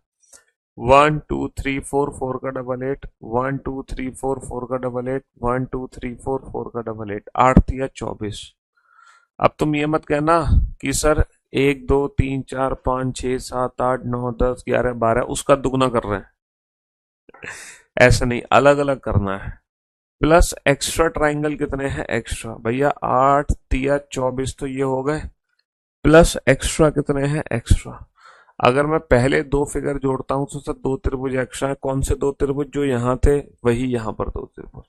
1 2 3 4, 4 का डबल 8, 1 2 3 4, 4 का डबल 8, 1 2 3 4, 4 का डबल 8, 8 × 3 = 24। अब तुम ये मत कहना कि सर 1 2 3 4 5 6 7 8 9 10 11 12 उसका दुगना कर रहे हैं, ऐसा नहीं, अलग अलग करना है। प्लस एक्स्ट्रा ट्राइंगल कितने हैं एक्स्ट्रा, भैया 8 × 3 = 24 तो ये हो गए, प्लस एक्स्ट्रा कितने हैं एक्स्ट्रा। अगर मैं पहले 2 फिगर जोड़ता हूं तो सर 2 त्रिभुज एक्स्ट्रा है। कौन से 2 त्रिभुज, जो यहाँ थे वही यहाँ पर 2 त्रिभुज।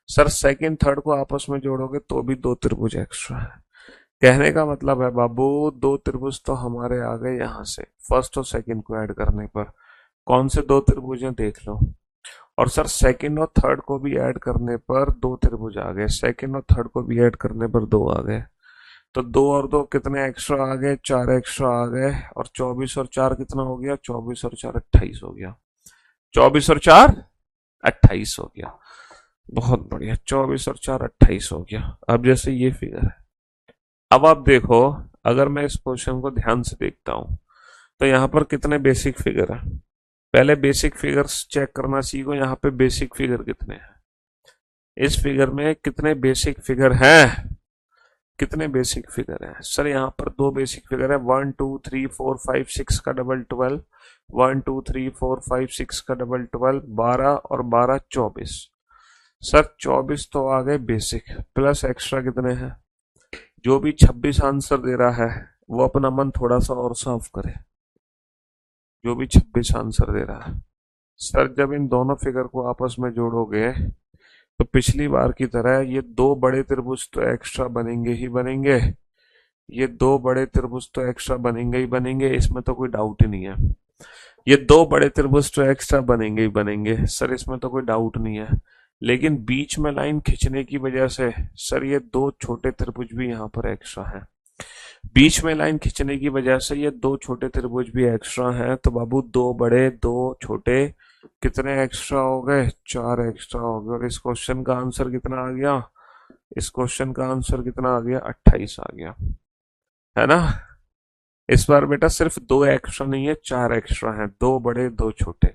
सर सेकंड थर्ड को आपस में जोड़ोगे तो भी 2 त्रिभुज एक्स्ट्रा है। कहने का मतलब है बाबू 2 त्रिभुज तो हमारे आ गए यहाँ से फर्स्ट और सेकंड को ऐड करने पर। कौन से 2 त्रिभुज हैं देख लो। और सर सेकंड और थर्ड को भी ऐड करने पर 2 त्रिभुज आ गए, सेकंड और थर्ड को भी ऐड करने पर 2 आ गए। तो 2 और 2 कितने एक्स्ट्रा आ गए, 4 एक्स्ट्रा आ गए। और 24 और 4 कितना हो गया, 24 और 4 28 हो गया। 24 और 4 28 हो गया, बहुत बढ़िया। 24 और 4 28 हो गया। अब जैसे ये फिगर है, अब आप देखो, अगर मैं इस क्वेश्चन को ध्यान से देखता हूं तो यहाँ पर कितने बेसिक फिगर है। पहले बेसिक फिगर्स चेक करना सीखो, यहाँ पे बेसिक फिगर कितने हैं, इस फिगर में कितने बेसिक फिगर हैं, कितने बेसिक फिगर हैं सर। यहाँ पर 2 बेसिक फिगर है, 1 2 3 4 5 6 का डबल 12, 1 2 3 4 5 6 का डबल 12, 12 और 12 24। सर 24 तो आ गए बेसिक, प्लस एक्स्ट्रा कितने हैं। जो भी 26 आंसर दे रहा है वो अपना मन थोड़ा सा और साफ करे, जो भी 26 आंसर दे रहा है। सर जब इन दोनों फिगर को आपस में जोड़ोगे तो पिछली बार की तरह ये 2 बड़े त्रिभुज तो एक्स्ट्रा बनेंगे ही बनेंगे, ये 2 बड़े त्रिभुज तो एक्स्ट्रा बनेंगे ही बनेंगे, इसमें तो कोई डाउट ही नहीं है। ये 2 बड़े त्रिभुज तो एक्स्ट्रा बनेंगे ही बनेंगे सर, इसमें तो कोई डाउट नहीं है। लेकिन बीच में लाइन खींचने की वजह से सर ये 2 छोटे त्रिभुज भी यहाँ पर एक्स्ट्रा हैं। बीच में लाइन खींचने की वजह से ये 2 छोटे त्रिभुज भी एक्स्ट्रा हैं। तो बाबू 2 बड़े 2 छोटे कितने एक्स्ट्रा हो गए, 4 एक्स्ट्रा हो गए। और इस क्वेश्चन का आंसर कितना आ गया, इस क्वेश्चन का आंसर कितना आ गया, 28 आ गया, है ना। इस बार बेटा सिर्फ 2 एक्स्ट्रा नहीं है, 4 एक्स्ट्रा हैं। 2 बड़े 2 छोटे,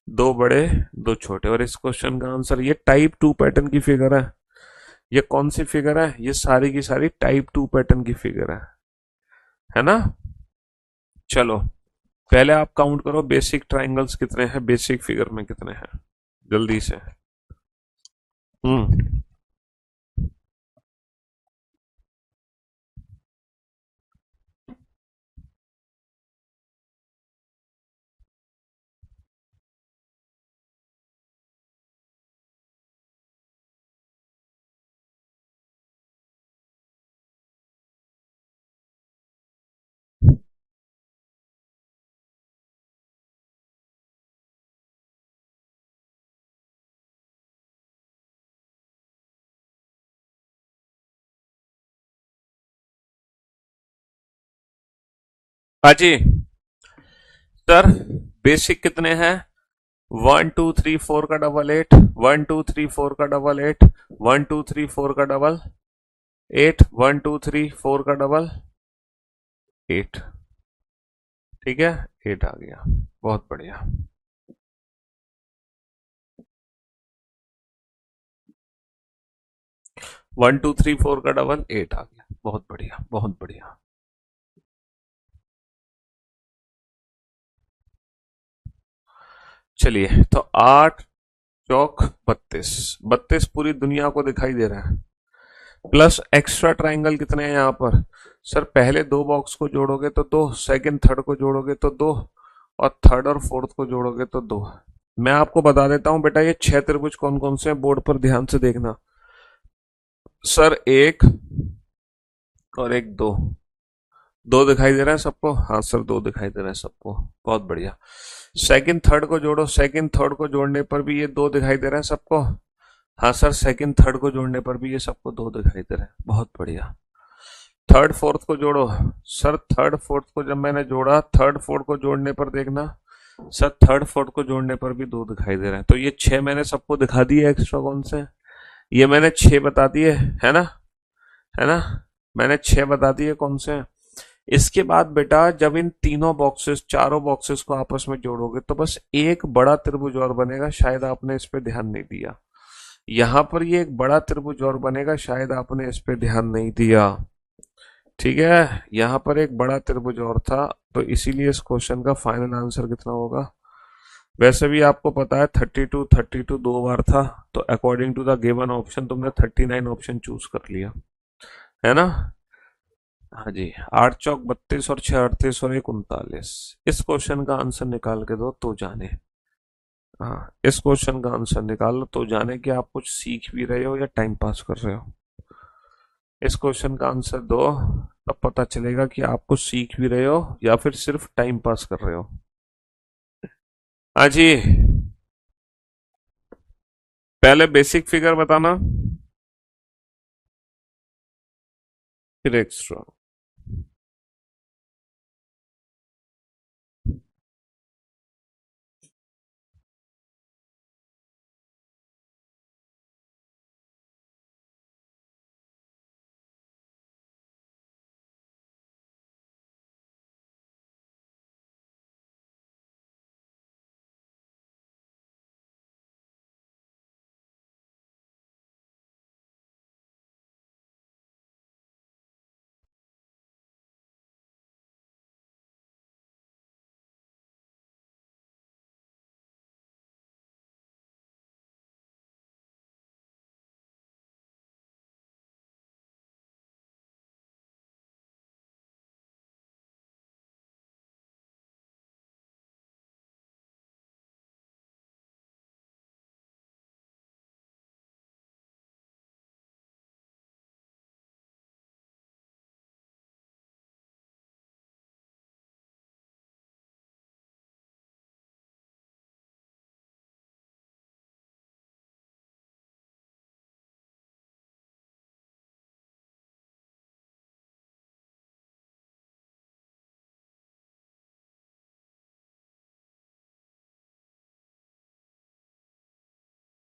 2 बड़े 2 छोटे। और इस क्वेश्चन का आंसर, ये टाइप 2 पैटर्न की फिगर है। ये कौन सी फिगर है, ये सारी की सारी टाइप 2 पैटर्न की फिगर है ना। चलो पहले आप काउंट करो बेसिक ट्राइंगल्स कितने हैं, बेसिक फिगर में कितने हैं, जल्दी से। हम्म 5 सर बेसिक कितने हैं, 1 2 3 4 का डबल 8, 1 2 3 4 का डबल 8, 1 2 3 4 का डबल 8, 1 2 3 4 का डबल 8। ठीक है, 8 आ गया, बहुत बढ़िया। 1 2 3 4 का डबल 8 आ गया, बहुत बढ़िया बहुत बढ़िया। चलिए तो 8 चौक 32, 32 पूरी दुनिया को दिखाई दे रहा है। प्लस एक्स्ट्रा ट्राइंगल कितने हैं यहाँ पर सर, पहले 2 बॉक्स को जोड़ोगे तो 2, सेकंड थर्ड को जोड़ोगे तो 2, और थर्ड और फोर्थ को जोड़ोगे तो 2। मैं आपको बता देता हूं बेटा, ये 6 त्रिभुज कौन कौन से हैं, बोर्ड पर ध्यान से देखना। सर 1 और 1 2, 2 दिखाई दे रहा है सबको, हाँ सर 2 दिखाई दे रहा है सबको, बहुत बढ़िया। सेकंड थर्ड को जोड़ो, सेकंड थर्ड को जोड़ने पर भी ये 2 दिखाई दे रहा है सबको, हाँ सर सेकंड थर्ड को जोड़ने पर भी ये सबको 2 दिखाई दे रहा है, बहुत बढ़िया। थर्ड फोर्थ को जोड़ो, सर थर्ड फोर्थ को जब मैंने जोड़ा, थर्ड फोर्थ को जोड़ने पर देखना सर, थर्ड फोर्थ को जोड़ने पर भी 2 दिखाई दे रहे हैं। तो ये 6 मैंने सबको दिखा दिए एक्स्ट्रा कौन से, ये मैंने 6 बता दिए, है ना, है ना, मैंने 6 बता दिए कौन से हैं। इसके बाद बेटा जब इन तीनों बॉक्सेस, चारों बॉक्सेस को आपस में जोड़ोगे तो बस एक बड़ा त्रिभुज और बनेगा, शायद आपने इस पे ध्यान नहीं दिया। यहां पर ये एक बड़ा त्रिभुज और बनेगा, शायद आपने इस पे ध्यान नहीं दिया। ठीक है, यहां पर एक बड़ा त्रिभुज और था, तो इसीलिए इस क्वेश्चन का फाइनल आंसर कितना होगा। वैसे भी आपको पता है 32 32 दो बार था, तो according to the given option तुमने 39 ऑप्शन चूज कर लिया, है ना। हाँ जी, 8 चौक 32 और 6 38 और 1 39। इस क्वेश्चन का आंसर निकाल के दो तो जाने। हाँ, इस क्वेश्चन का आंसर निकाल लो तो जाने कि आप कुछ सीख भी रहे हो या टाइम पास कर रहे हो। इस क्वेश्चन का आंसर दो, तब पता चलेगा कि आप कुछ सीख भी रहे हो या फिर सिर्फ टाइम पास कर रहे हो। हाँ जी, पहले बेसिक फिगर बताना, फिर एक्स्ट्रा।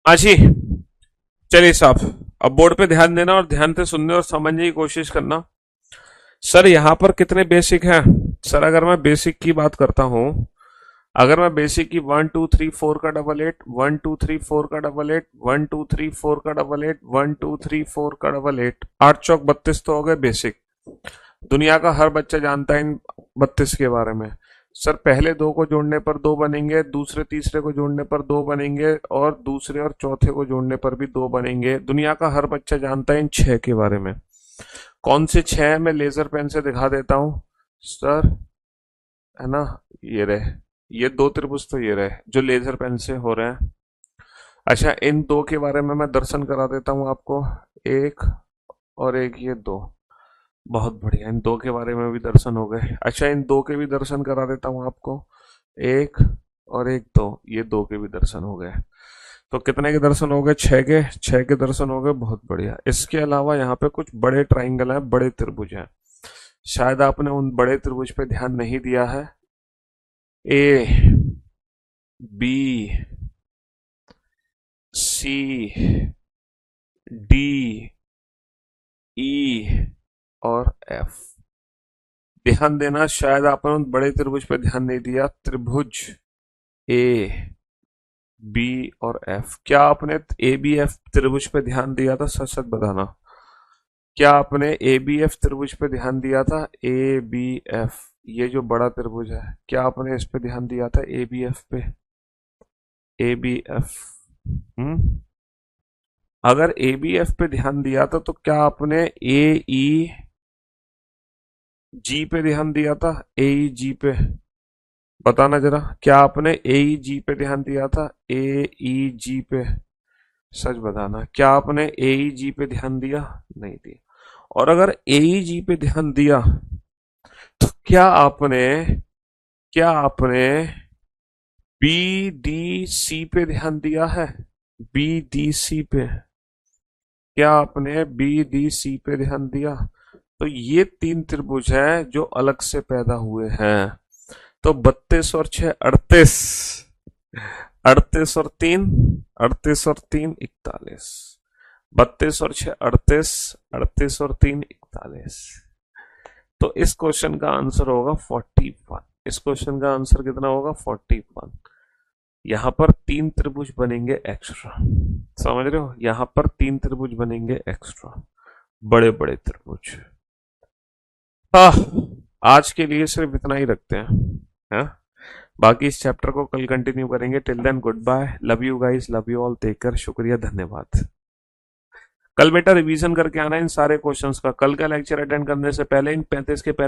हाँ जी, चलिए साहब, अब बोर्ड पे ध्यान देना और ध्यान से सुनने और समझने की कोशिश करना। सर यहाँ पर कितने बेसिक हैं। सर अगर मैं बेसिक की बात करता हूँ, अगर मैं बेसिक की 1 2 3 4 का डबल एट, 1 2 3 4 का डबल एट, 1 2 3 4 का डबल एट, 1 2 3 4 का डबल एट, 8 चौक 32 तो हो गए बेसिक। दुनिया का हर बच्चा जानता है इन 32 के बारे में। सर पहले दो को जोड़ने पर दो बनेंगे, दूसरे तीसरे को जोड़ने पर दो बनेंगे, और दूसरे और चौथे को जोड़ने पर भी दो बनेंगे। दुनिया का हर बच्चा जानता है इन 6 के बारे में। कौन से 6 मैं लेजर पेन से दिखा देता हूं सर, है ना। ये रहे, ये दो त्रिभुज तो ये रहे जो लेजर पेन से हो रहे हैं। अच्छा, इन दो के बारे में मैं दर्शन करा देता हूं आपको, एक और एक, ये दो। बहुत बढ़िया, इन दो के बारे में भी दर्शन हो गए। अच्छा, इन दो के भी दर्शन करा देता हूं आपको, एक और एक, दो, ये दो के भी दर्शन हो गए। तो कितने के दर्शन हो गए, 6 के, 6 के दर्शन हो गए। बहुत बढ़िया। इसके अलावा यहाँ पे कुछ बड़े ट्राइंगल हैं, बड़े त्रिभुज हैं, शायद आपने उन बड़े त्रिभुज पे ध्यान नहीं दिया है। ए, बी, सी, डी, ई और एफ। ध्यान देना, शायद आपने उन बड़े त्रिभुज पे ध्यान नहीं दिया। त्रिभुज ए, बी और एफ, क्या आपने ए बी एफ त्रिभुज पे ध्यान दिया था, सच सच बताना। क्या आपने ए बी एफ त्रिभुज पे ध्यान दिया था, ए बी एफ, ये जो बड़ा त्रिभुज है, क्या आपने इस पे ध्यान दिया था, ए बी एफ पे, ए बी एफ। हम्म, अगर ए बी एफ पे ध्यान दिया था तो क्या आपने ए ई जी पे ध्यान दिया था, ए ई जी पे, बताना जरा, क्या आपने ए ई जी पे ध्यान दिया था, ए ई जी पे, सच बताना, क्या आपने ए ई जी पे ध्यान दिया, नहीं दिया। और अगर ए ई जी पे ध्यान दिया तो क्या आपने बी डी सी पे ध्यान दिया है, बी डी सी पे, क्या आपने बी डी सी पे ध्यान दिया। तो ये तीन त्रिभुज हैं जो अलग से पैदा हुए हैं। तो 32 और 6 38, 38 और 3 41, 32 और 6 38, 38 और 3 41। तो इस क्वेश्चन का आंसर होगा 41। इस क्वेश्चन का आंसर कितना होगा? 41। यहां पर 3 त्रिभुज बनेंगे एक्स्ट्रा, समझ रहे हो? यहां पर 3 त्रिभुज बनेंगे एक्स्ट्रा, बड़े बड़े त्रिभुज। आज के लिए सिर्फ इतना ही रखते हैं, हाँ? बाकी इस चैप्टर को कल कंटिन्यू करेंगे। Till then good bye, love you guys, love you all, take care, शुक्रिया, धन्यवाद। कल बेटा रिवीजन करके आना इन सारे क्वेश्चंस का। कल का लेक्चर अटेंड करने से पहले इन 35 के 35